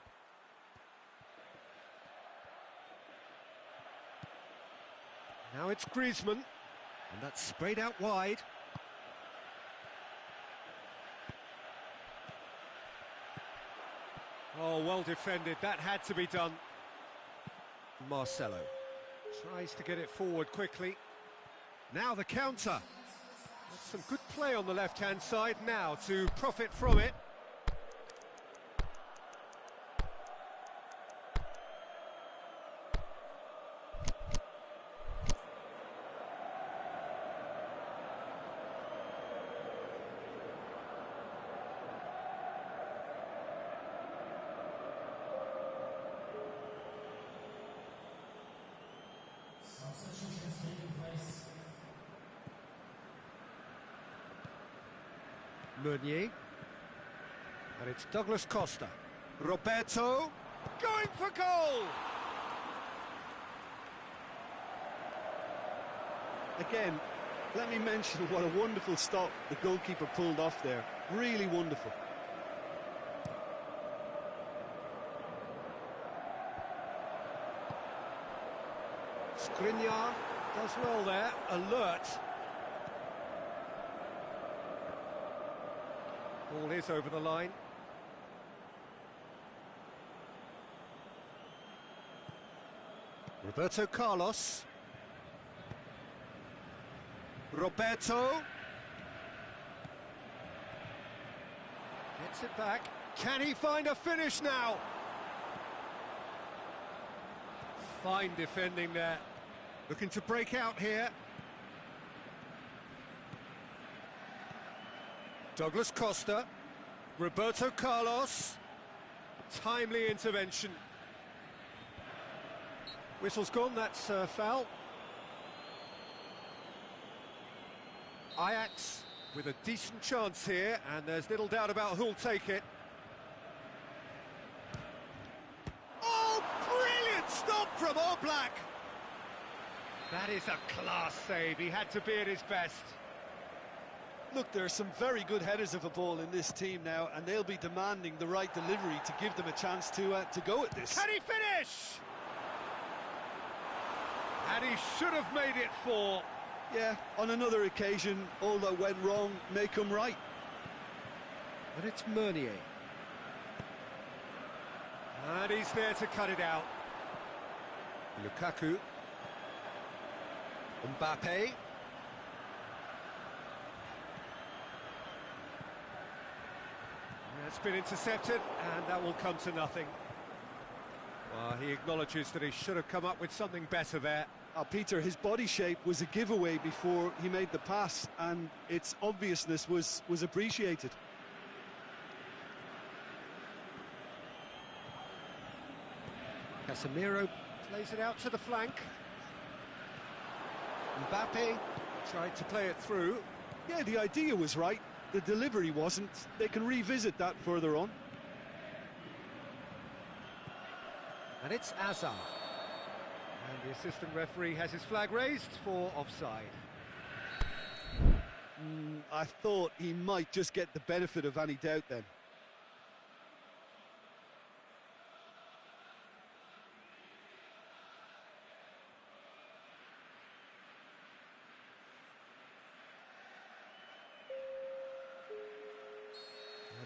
Now it's Griezmann, and that's sprayed out wide. Oh, well defended, that had to be done. Marcelo tries to get it forward quickly. Now the counter. That's some good play on the left-hand side now to profit from it. Meunier, and it's Douglas Costa. Roberto, going for goal! Again, let me mention what a wonderful stop the goalkeeper pulled off there. Really wonderful. Skriniar does well there, alert. Ball is over the line. Roberto Carlos. Roberto. Gets it back. Can he find a finish now? Fine defending there. Looking to break out here. Douglas Costa, Roberto Carlos, timely intervention. Whistle's gone, that's foul. Ajax with a decent chance here, and there's little doubt about who'll take it. Oh, brilliant stop from Oblak! That is a class save. He had to be at his best. Look, there are some very good headers of a ball in this team now, and they'll be demanding the right delivery to give them a chance to go at this. Can he finish? And he should have made it 4. Yeah, on another occasion, all that went wrong may come right. But it's Meunier. And he's there to cut it out. Lukaku. Mbappe. That's been intercepted, and that will come to nothing. Well, he acknowledges that he should have come up with something better there. Peter, his body shape was a giveaway before he made the pass, and its obviousness was appreciated. Casemiro plays it out to the flank. Mbappe tried to play it through. Yeah, the idea was right. The delivery wasn't. They can revisit that further on. And it's Hazard. And the assistant referee has his flag raised for offside. I thought he might just get the benefit of any doubt then.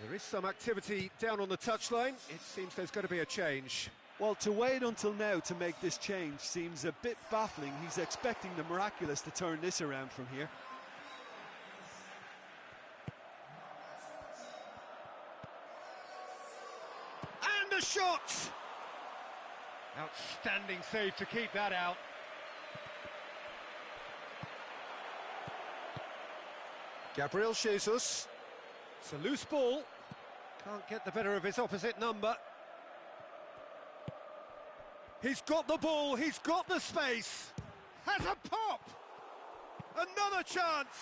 There is some activity down on the touchline. It seems there's going to be a change. Well, to wait until now to make this change seems a bit baffling. He's expecting the miraculous to turn this around from here. And a shot! Outstanding save to keep that out. Gabriel Jesus. It's a loose ball. Can't get the better of his opposite number. He's got the ball, he's got the space. Has a pop! Another chance!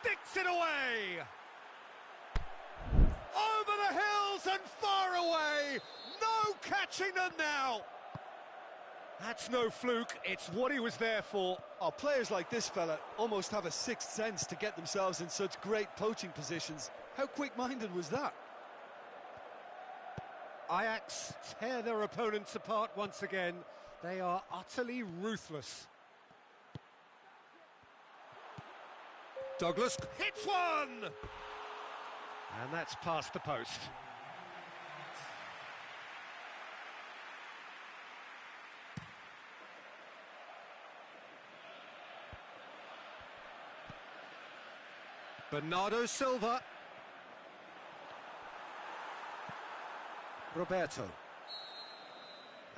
Sticks it away! Over the hills and far away! No catching them now! That's no fluke, it's what he was there for. Oh, players like this fella almost have a sixth sense to get themselves in such great poaching positions. How quick-minded was that? Ajax tear their opponents apart once again. They are utterly ruthless. Douglas hits one! And that's past the post. Bernardo Silva. Roberto.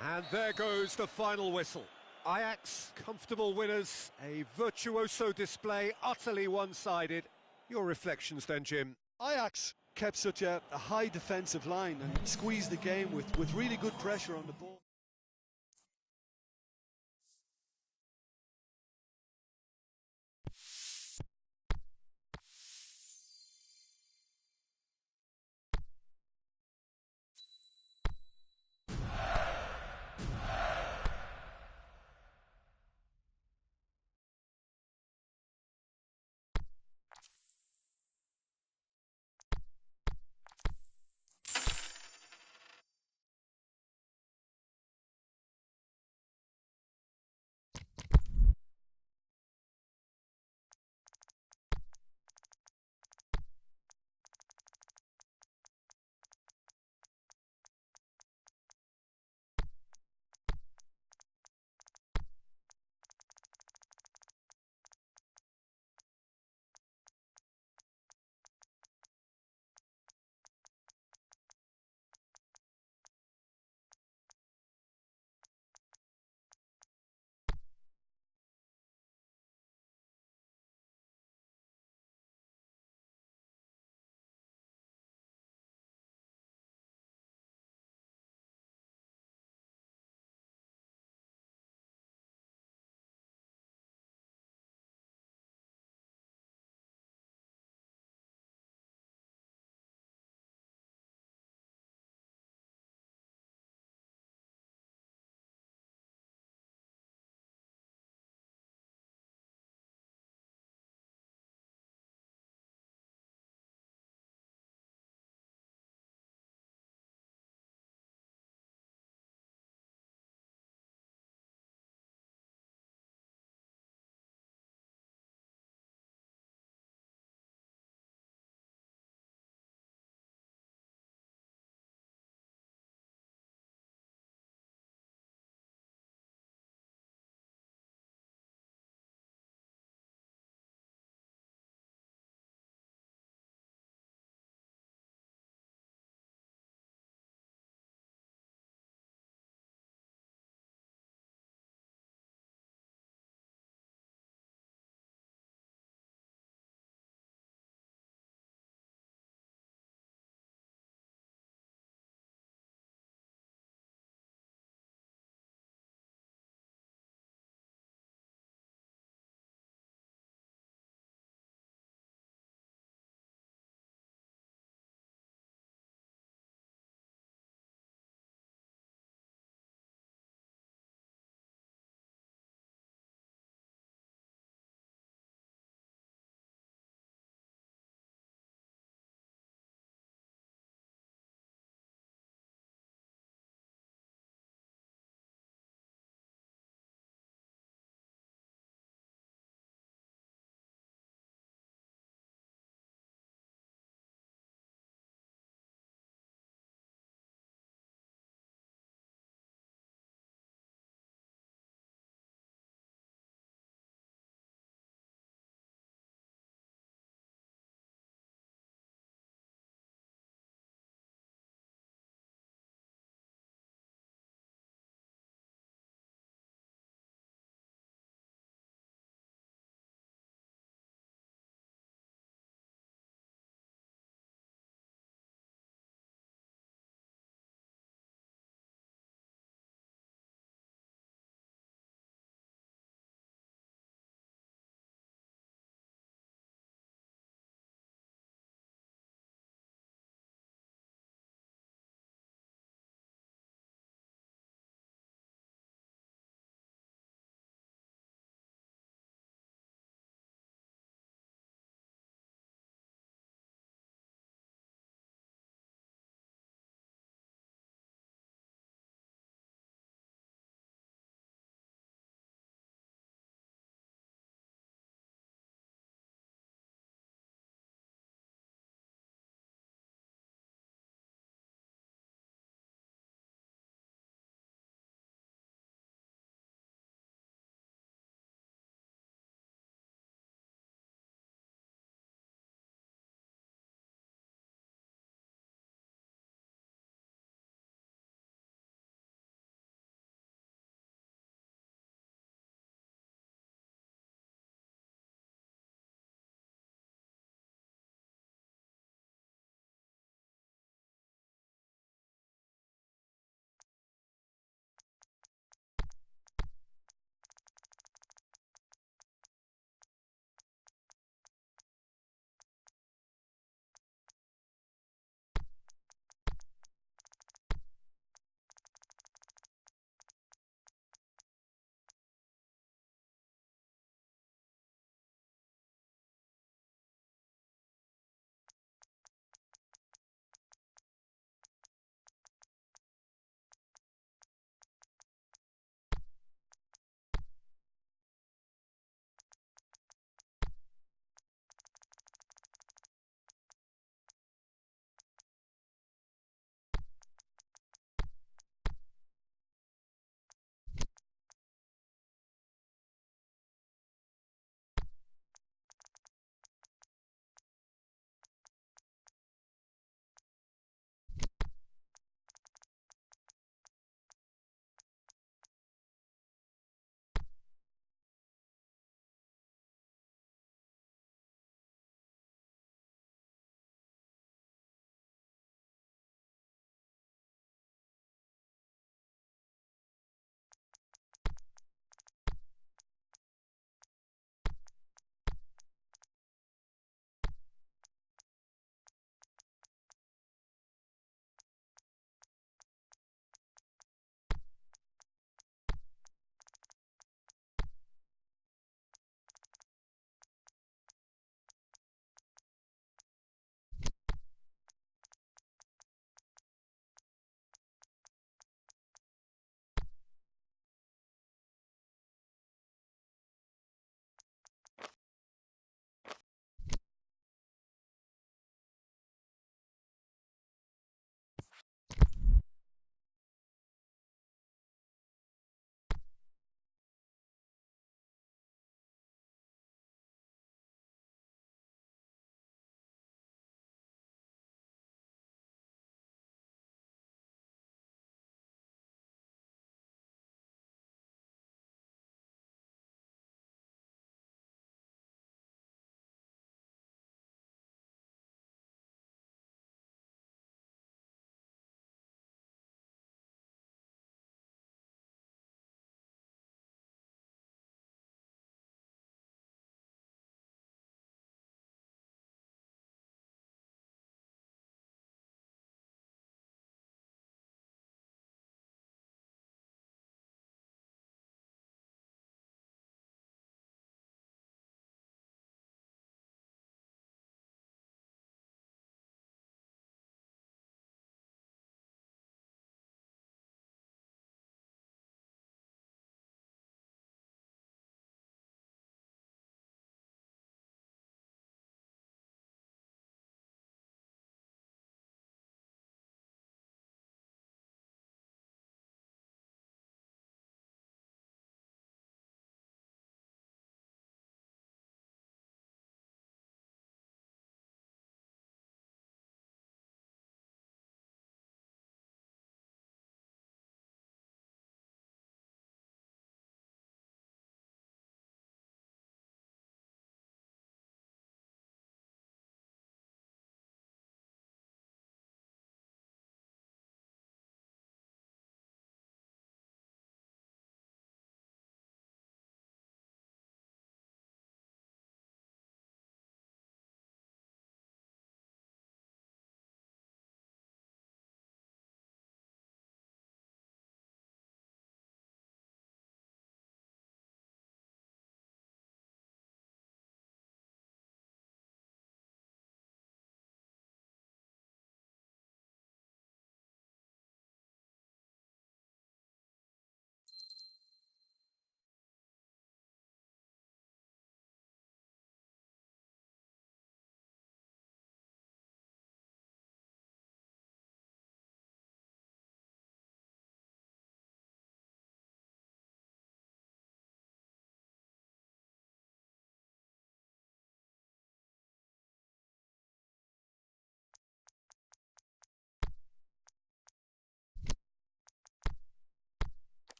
And there goes the final whistle. Ajax, comfortable winners, a virtuoso display, utterly one-sided. Your reflections then, Jim? Ajax kept such a high defensive line and squeezed the game with really good pressure on the ball.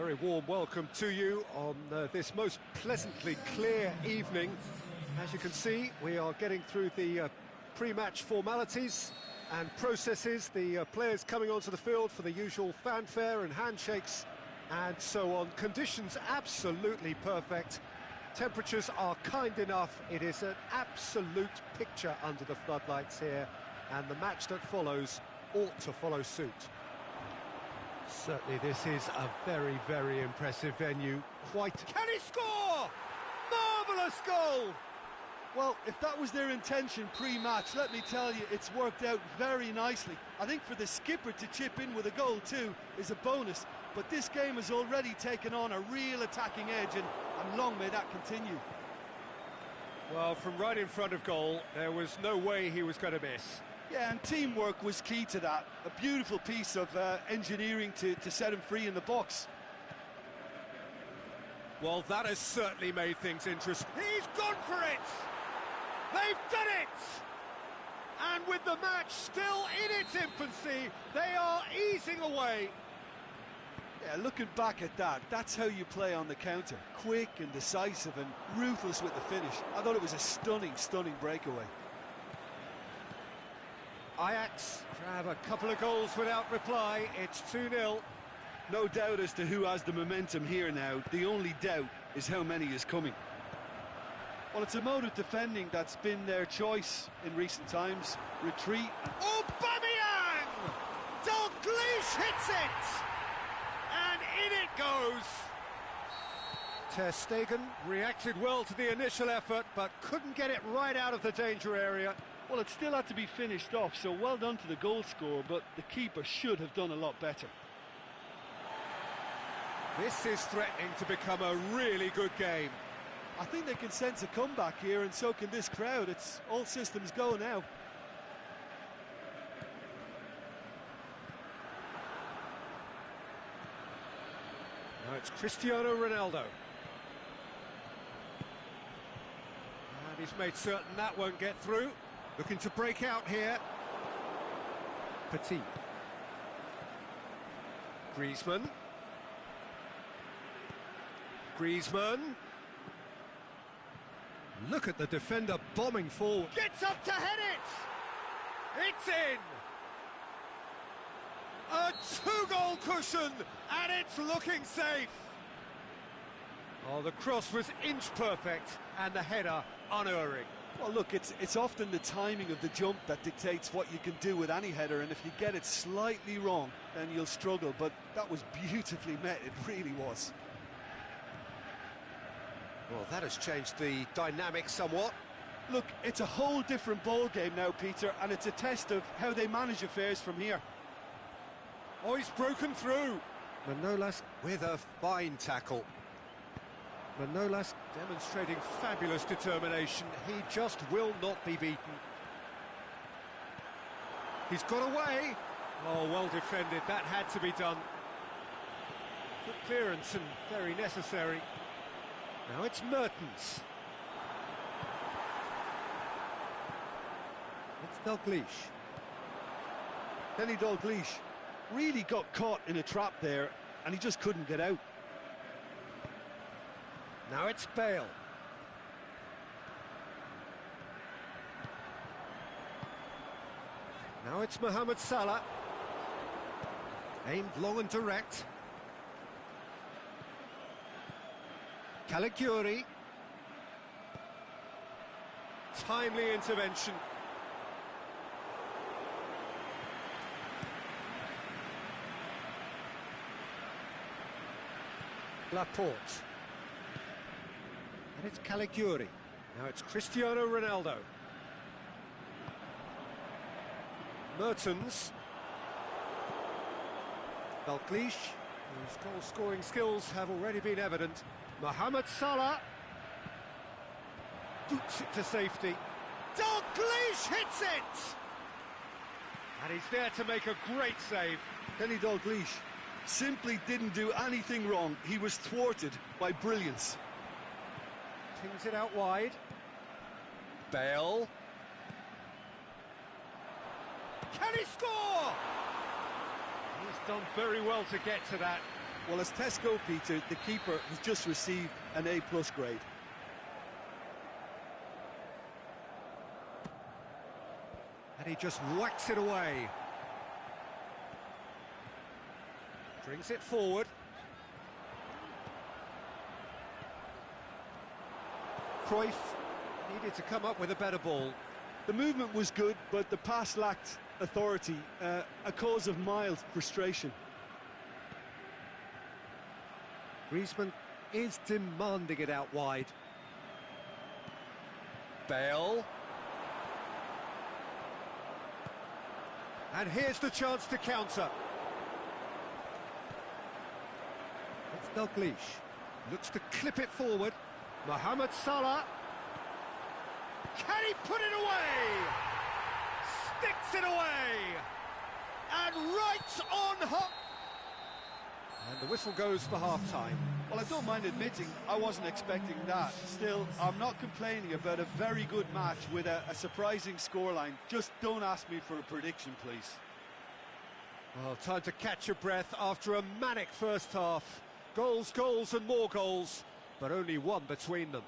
Very warm welcome to you on this most pleasantly clear evening. As you can see, we are getting through the pre-match formalities and processes, the players coming onto the field for the usual fanfare and handshakes and so on. Conditions absolutely perfect. Temperatures are kind enough. It is an absolute picture under the floodlights here, and the match that follows ought to follow suit. Certainly this is a very, very impressive venue. Quite... Can he score? Marvellous goal! Well, if that was their intention pre-match, let me tell you, it's worked out very nicely. I think for the skipper to chip in with a goal too is a bonus, but this game has already taken on a real attacking edge, and long may that continue. Well, from right in front of goal, there was no way he was going to miss. Yeah, and teamwork was key to that. A beautiful piece of engineering to set him free in the box. Well, that has certainly made things interesting. He's gone for it! They've done it! And with the match still in its infancy, they are easing away. Yeah, looking back at that, that's how you play on the counter. Quick and decisive and ruthless with the finish. I thought it was a stunning, stunning breakaway. Ajax grab a couple of goals without reply. It's 2-0. No doubt as to who has the momentum here now. The only doubt is how many is coming. Well, it's a mode of defending that's been their choice in recent times. Retreat. Aubameyang! Dalglish hits it! And in it goes! Ter Stegen reacted well to the initial effort, but couldn't get it right out of the danger area. Well, it still had to be finished off, so well done to the goal scorer, but the keeper should have done a lot better. This is threatening to become a really good game. I think they can sense a comeback here, and so can this crowd. It's all systems go now. Now it's Cristiano Ronaldo. And he's made certain that won't get through. Looking to break out here. Petit. Griezmann. Griezmann. Look at the defender bombing forward. Gets up to head it! It's in! A two-goal cushion, and it's looking safe. Oh, the cross was inch perfect, and the header unerring. Well, look, it's often the timing of the jump that dictates what you can do with any header, and if you get it slightly wrong, then you'll struggle, but that was beautifully met, it really was. Well, that has changed the dynamic somewhat. Look, it's a whole different ball game now, Peter, and it's a test of how they manage affairs from here. Oh, he's broken through. Manolas with a fine tackle. Manolas demonstrating fabulous determination. He just will not be beaten. He's got away. Oh, well defended. That had to be done. Good clearance and very necessary. Now it's Mertens. It's Dalglish. Kenny Dalglish really got caught in a trap there, and he just couldn't get out. Now it's Bale. Now it's Mohamed Salah. Aimed long and direct. Caligiuri. Timely intervention. Laporte. And it's Caligiuri. Now it's Cristiano Ronaldo. Mertens. Dalglish, whose goal-scoring skills have already been evident. Mohamed Salah. Boots it to safety. Dalglish hits it! And he's there to make a great save. Kenny Dalglish simply didn't do anything wrong. He was thwarted by brilliance. Tings it out wide. Bale. Can he score? He's done very well to get to that. Well, as Tesco, Peter, the keeper has just received an A+ grade. And he just whacks it away. Brings it forward. Cruyff needed to come up with a better ball. The movement was good, but the pass lacked authority, a cause of mild frustration. Griezmann is demanding it out wide. Bale. And here's the chance to counter. It's Dalglish. Looks to clip it forward. Mohamed Salah. Can he put it away? Sticks it away. And right on hot. And the whistle goes for half-time. Well, I don't mind admitting I wasn't expecting that. Still, I'm not complaining about a very good match with a surprising scoreline. Just don't ask me for a prediction, please. Well, time to catch your breath after a manic first half. Goals, goals and more goals, but only one between them.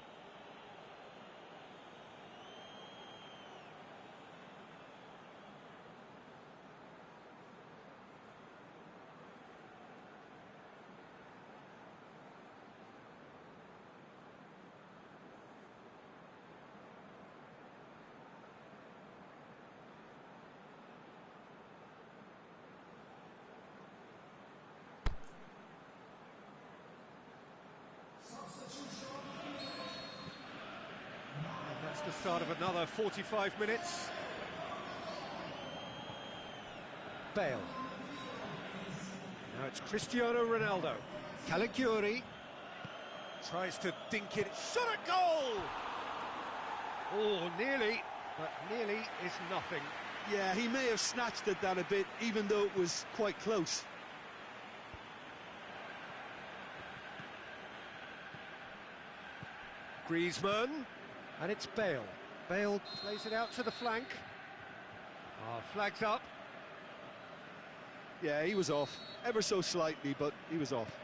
That's the start of another 45 minutes. Bale. Now it's Cristiano Ronaldo. Caligiuri tries to dink it. Shot at goal! Oh, nearly, but nearly is nothing. Yeah, he may have snatched at that a bit, even though it was quite close. Griezmann. And it's Bale. Bale plays it out to the flank. Flags up. Yeah, he was off. Ever so slightly, but he was off.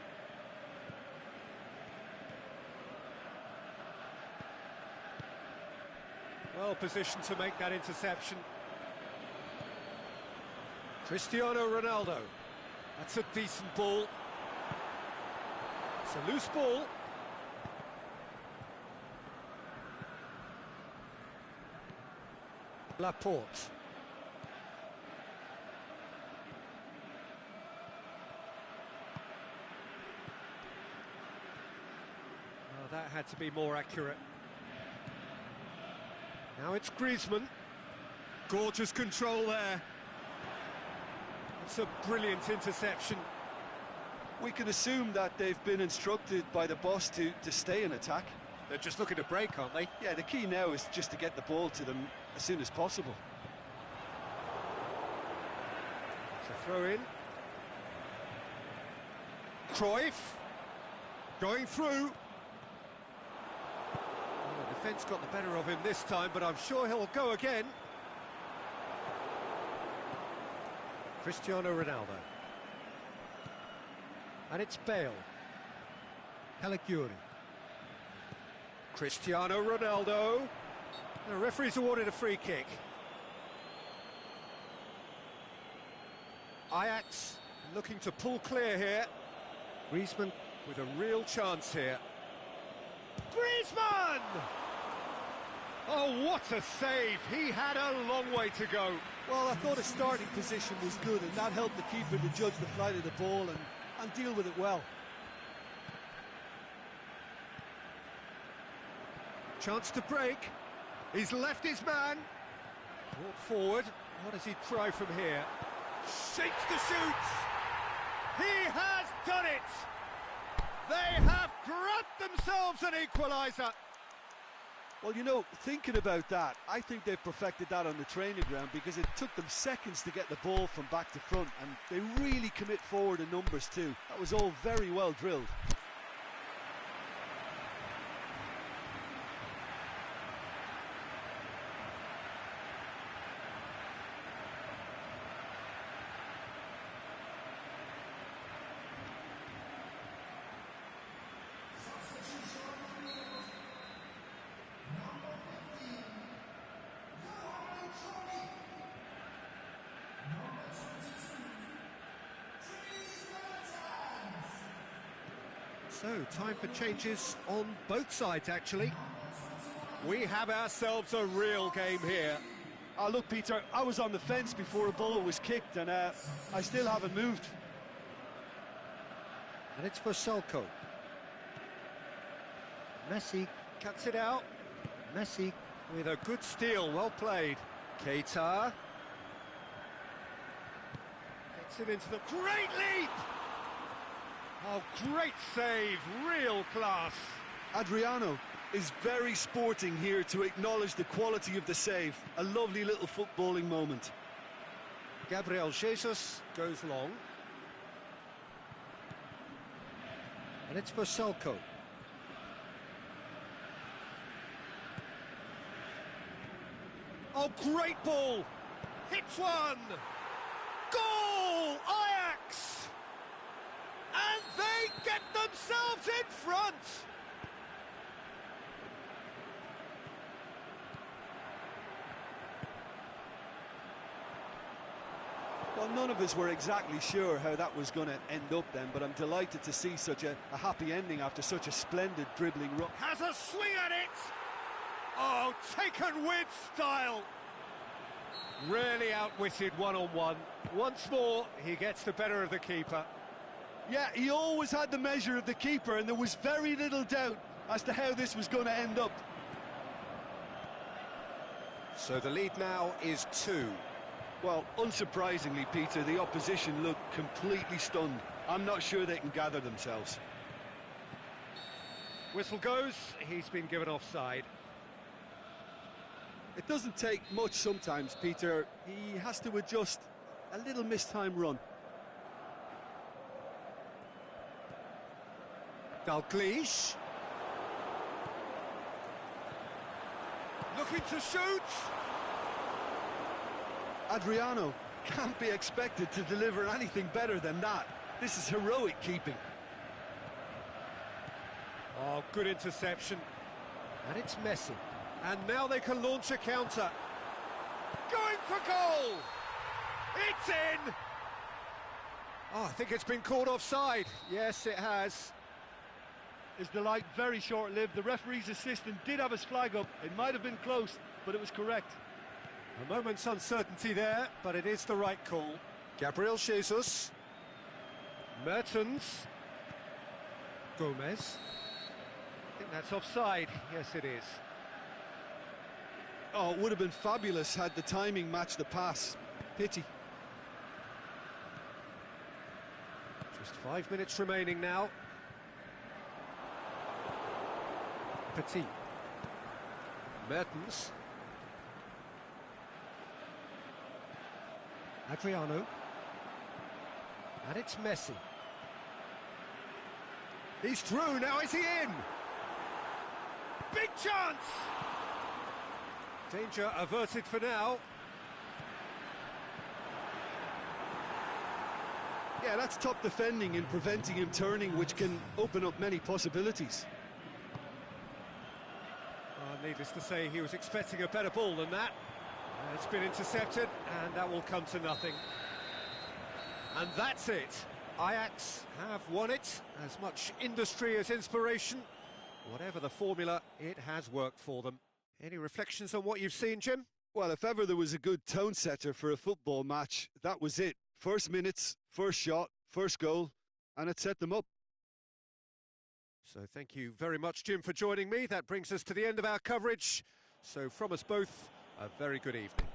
Well positioned to make that interception. Cristiano Ronaldo. That's a decent ball. It's a loose ball. Laporte. Well, that had to be more accurate. Now it's Griezmann. Gorgeous control there. It's a brilliant interception. We can assume that they've been instructed by the boss to stay in attack. They're just looking to break, aren't they? Yeah, the key now is just to get the ball to them as soon as possible. It's a throw in. Cruyff going through. Well, the defence got the better of him this time, but I'm sure he'll go again. Cristiano Ronaldo. And it's Bale. Caligiuri. Cristiano Ronaldo. The referee's awarded a free kick. Ajax looking to pull clear here. Griezmann with a real chance here. Griezmann! Oh, what a save! He had a long way to go. Well, I thought his starting position was good, and that helped the keeper to judge the flight of the ball and deal with it well. Chance to break. He's left his man. Brought forward. What does he try from here? Shakes to shoot. He has done it. They have grabbed themselves an equaliser. Well, you know, thinking about that, I think they've perfected that on the training ground because it took them seconds to get the ball from back to front, and they really commit forward in numbers too. That was all very well drilled. So, time for changes on both sides, actually. We have ourselves a real game here. Look, Peter, I was on the fence before a ball was kicked, and I still haven't moved. And it's for Selko. Messi cuts it out. Messi with a good steal, well played. Keita. Gets it into the... Great leap! Oh, great save, real class. Adriano is very sporting here to acknowledge the quality of the save. A lovely little footballing moment. Gabriel Jesus goes long. And it's for Selko. Oh, great ball! Hits one! Goal! Ajax! And they get themselves in front! Well, none of us were exactly sure how that was going to end up then, but I'm delighted to see such a happy ending after such a splendid dribbling run. Has a swing at it! Oh, taken with style! Really outwitted one-on-one. Once more, he gets the better of the keeper. Yeah, he always had the measure of the keeper, and there was very little doubt as to how this was going to end up. So the lead now is 2. Well, unsurprisingly, Peter, the opposition look completely stunned. I'm not sure they can gather themselves. Whistle goes, he's been given offside. It doesn't take much sometimes, Peter. He has to adjust a little mistime run. Dalglish. Looking to shoot. Adriano can't be expected to deliver anything better than that. This is heroic keeping. Oh, good interception. And it's Messi. And now they can launch a counter. Going for goal! It's in! Oh, I think it's been called offside. Yes, it has. His delight very short-lived. The referee's assistant did have his flag up. It might have been close, but it was correct. A moment's uncertainty there, but it is the right call. Gabriel Jesus. Mertens. Gomez. I think that's offside. Yes, it is. Oh, it would have been fabulous had the timing matched the pass. Pity. Just 5 minutes remaining now. Petit. Mertens. Adriano. And it's Messi. He's through, now is he in? Big chance! Danger averted for now. Yeah, that's top defending and preventing him turning, which can open up many possibilities. Needless to say, he was expecting a better ball than that. It's been intercepted, and that will come to nothing. And that's it. Ajax have won it. As much industry as inspiration. Whatever the formula, it has worked for them. Any reflections on what you've seen, Jim? Well, if ever there was a good tone setter for a football match, that was it. First minutes, first shot, first goal, and it set them up. So thank you very much, Jim, for joining me. That brings us to the end of our coverage. So from us both, a very good evening.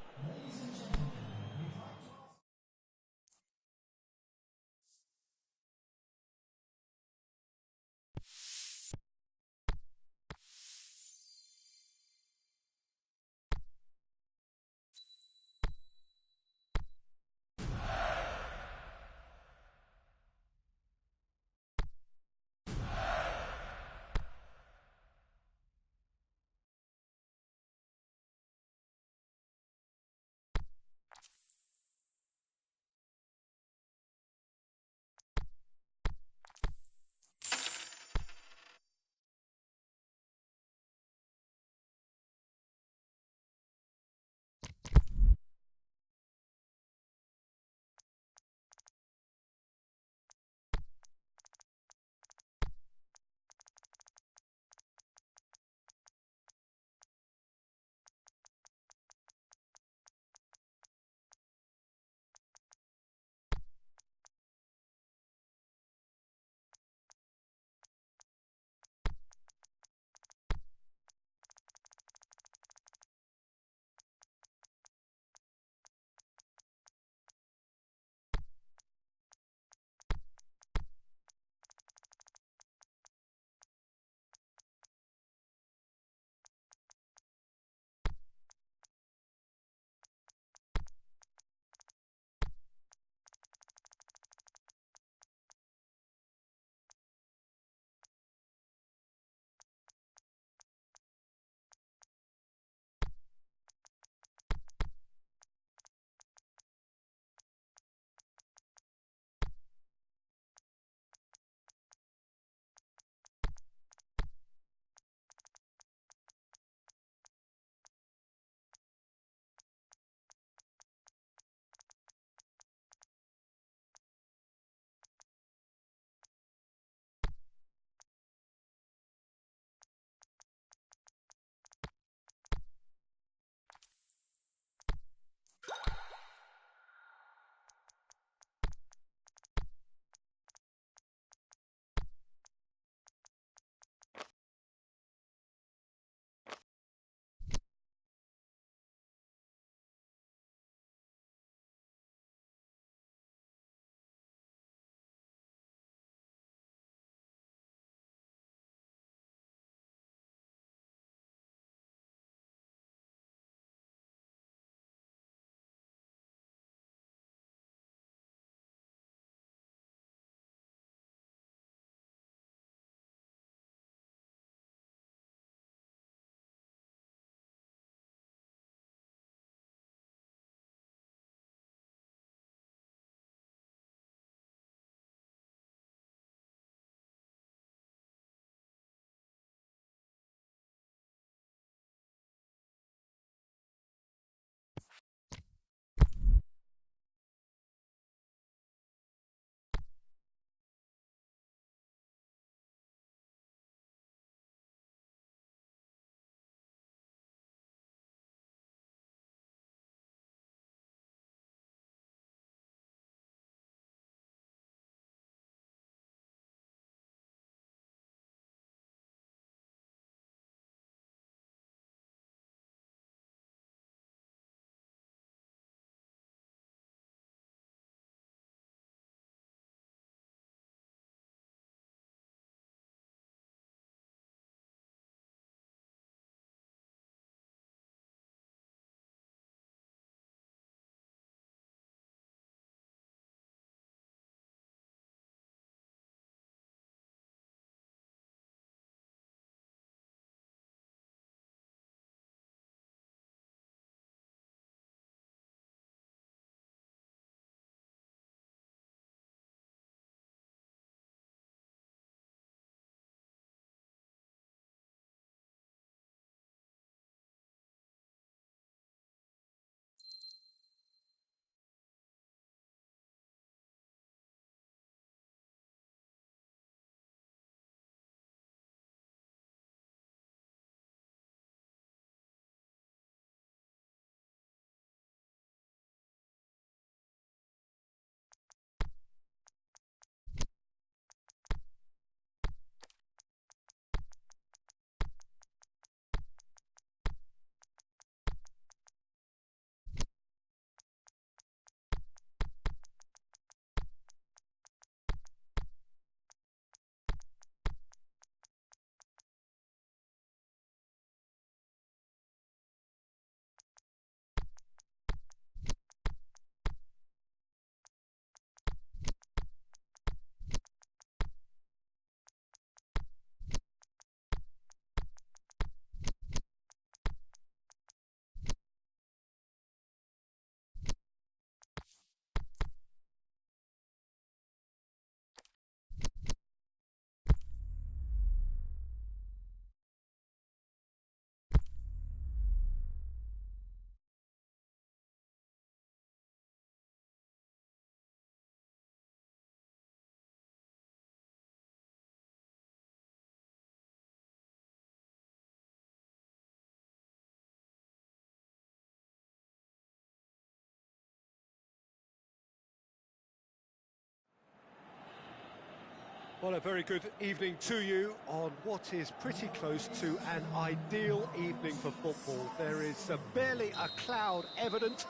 Well, a very good evening to you on what is pretty close to an ideal evening for football. There is barely a cloud evident.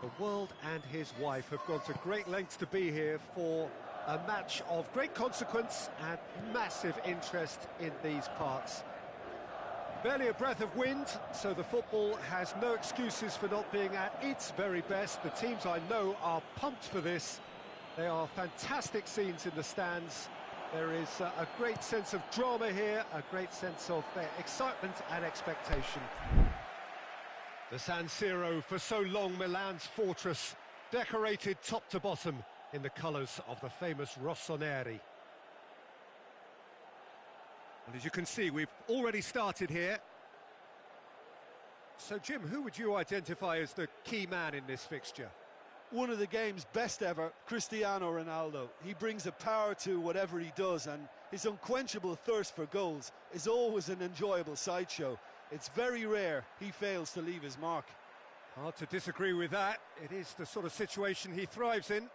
The world and his wife have gone to great lengths to be here for a match of great consequence and massive interest in these parts. Barely a breath of wind, so the football has no excuses for not being at its very best. The teams I know are pumped for this. They are fantastic scenes in the stands. There is a great sense of drama here, a great sense of excitement and expectation. The San Siro, for so long Milan's fortress, decorated top to bottom in the colours of the famous Rossoneri. And as you can see, we've already started here. So, Jim, who would you identify as the key man in this fixture? One of the game's best ever, Cristiano Ronaldo. He brings a power to whatever he does, and his unquenchable thirst for goals is always an enjoyable sideshow. It's very rare he fails to leave his mark. Hard to disagree with that. It is the sort of situation he thrives in.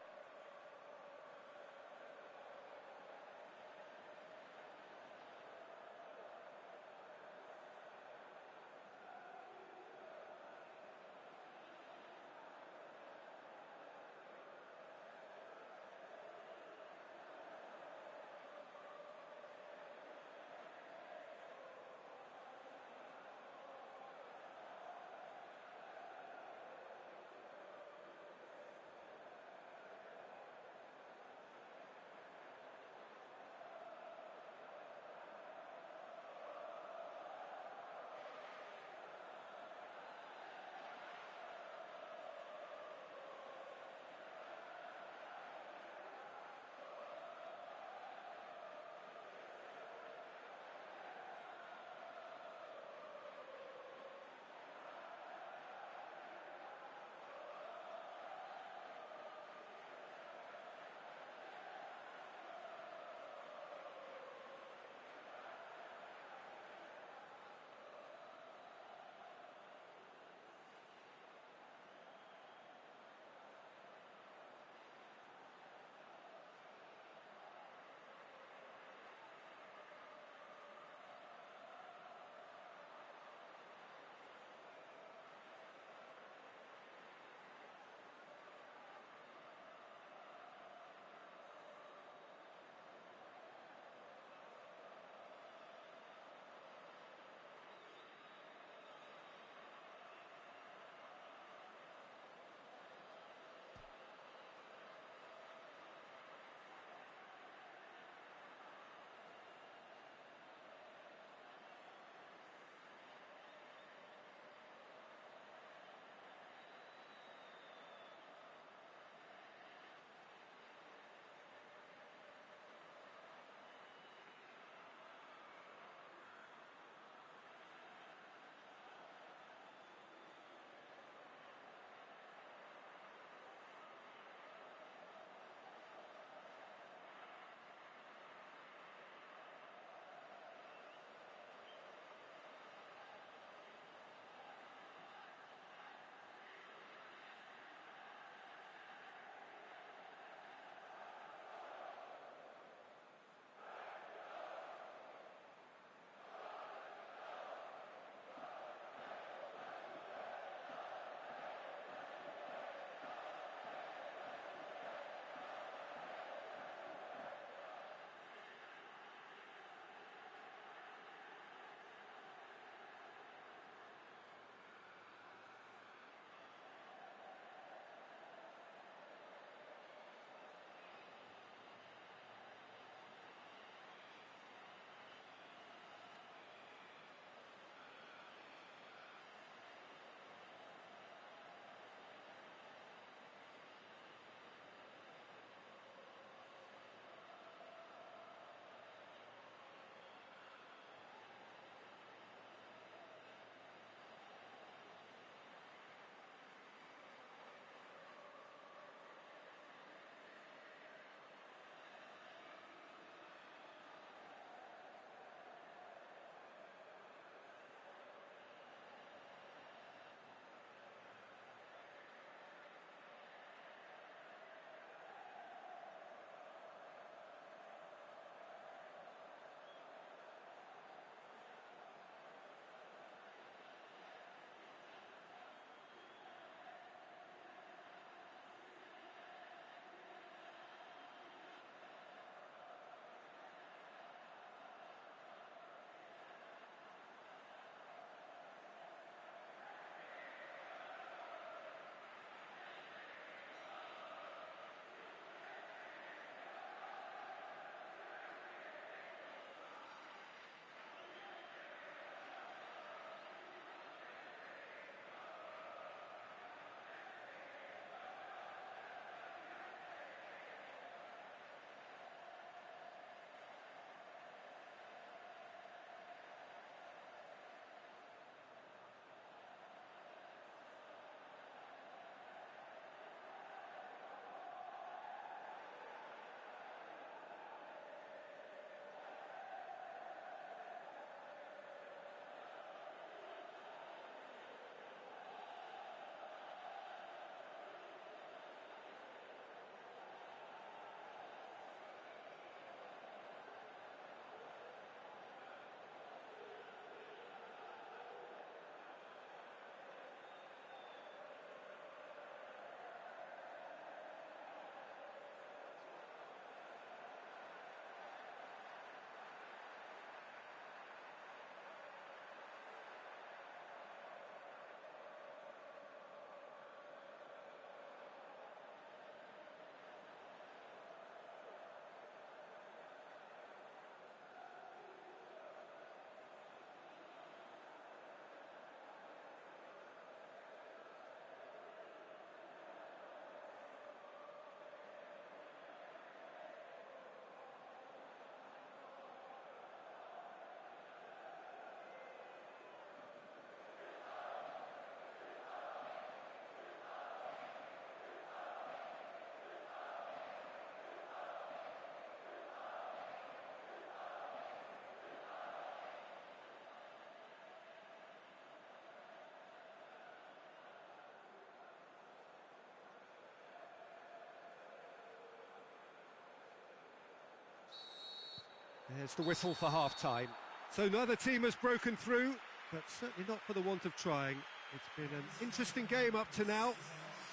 There's the whistle for half-time. So neither team has broken through, but certainly not for the want of trying. It's been an interesting game up to now,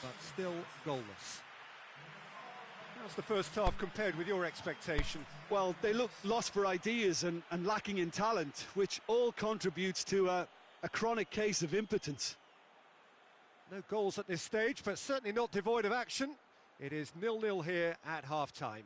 but still goalless. How's the first half compared with your expectation? Well, they look lost for ideas and lacking in talent, which all contributes to a chronic case of impotence. No goals at this stage, but certainly not devoid of action. It is 0-0 here at half-time.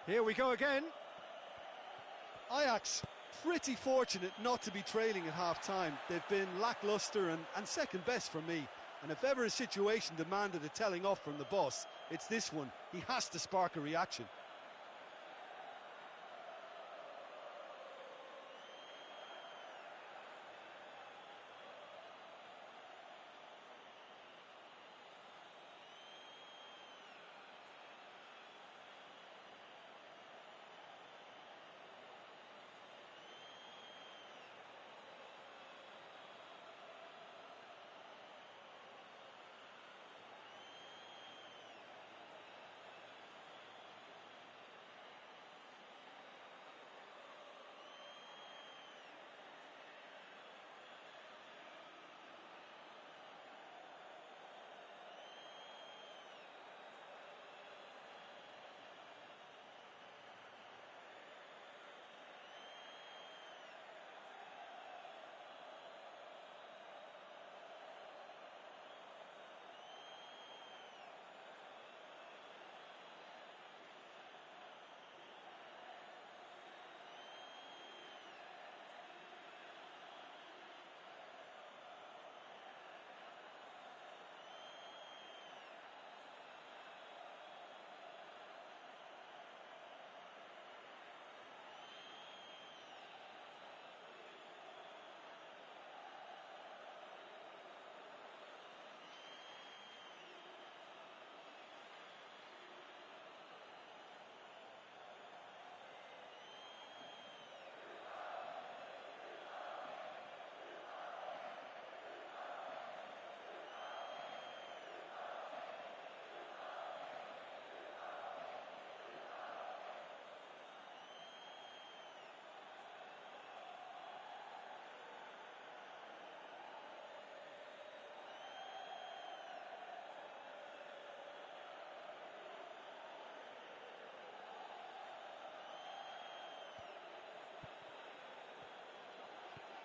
Here we go again. Ajax, pretty fortunate not to be trailing at half-time. They've been lacklustre and second best for me. And if ever a situation demanded a telling off from the boss, it's this one. He has to spark a reaction.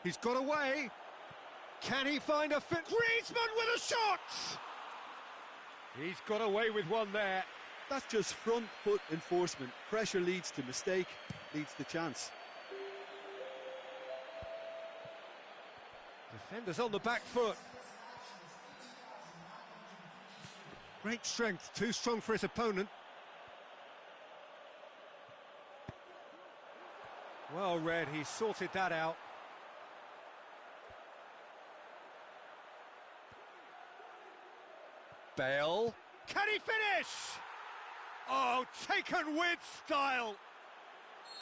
He's got away. Can he find a fit? Griezmann with a shot! He's got away with one there. That's just front foot enforcement. Pressure leads to mistake, leads to chance. Defenders on the back foot. Great strength, too strong for his opponent. Well read, he sorted that out. Bale. Can he finish? Oh, taken with style.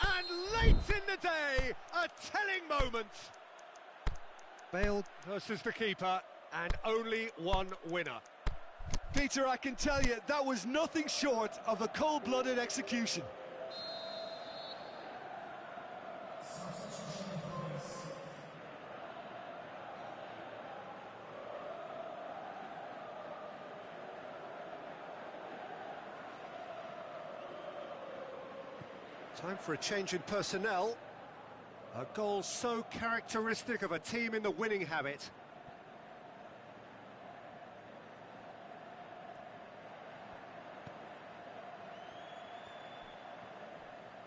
And late in the day, a telling moment. Bale versus the keeper, and only one winner. Peter, I can tell you, that was nothing short of a cold-blooded execution. Time for a change in personnel. A goal so characteristic of a team in the winning habit.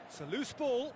It's a loose ball.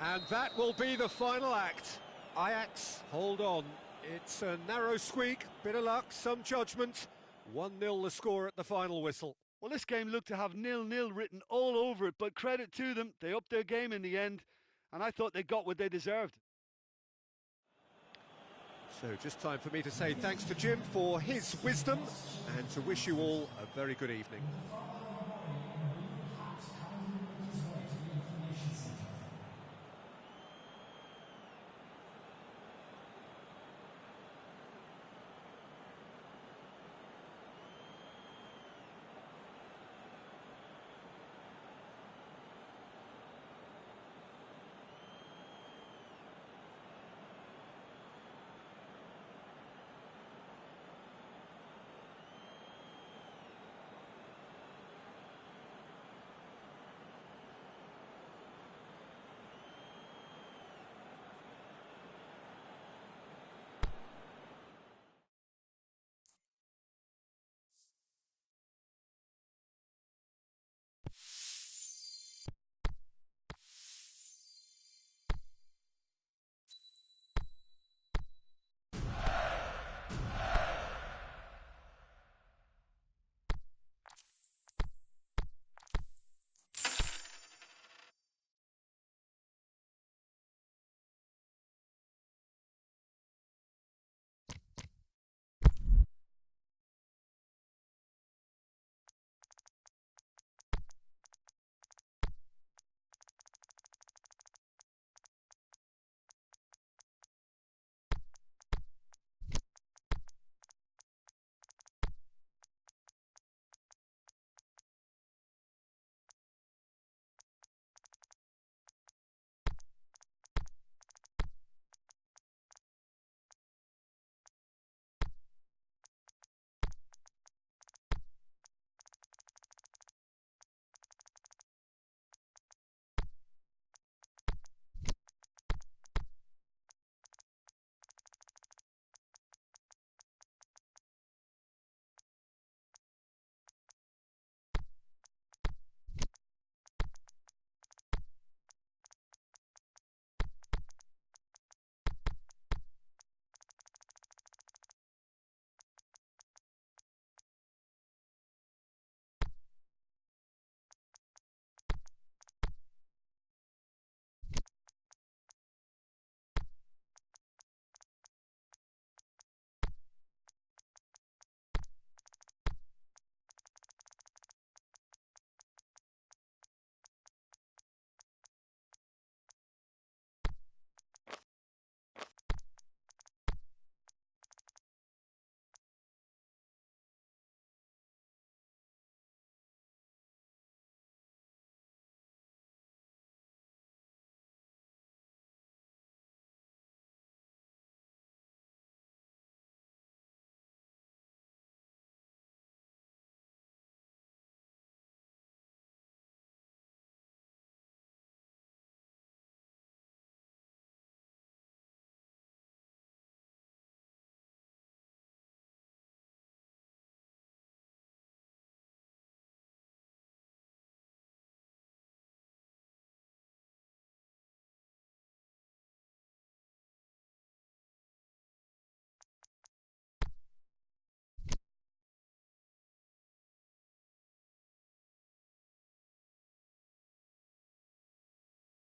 And that will be the final act. Ajax, hold on. It's a narrow squeak, bit of luck, some judgment. 1-0 the score at the final whistle. Well, this game looked to have 0-0 written all over it, but credit to them, they upped their game in the end, and I thought they got what they deserved. So just time for me to say thanks to Jim for his wisdom and to wish you all a very good evening.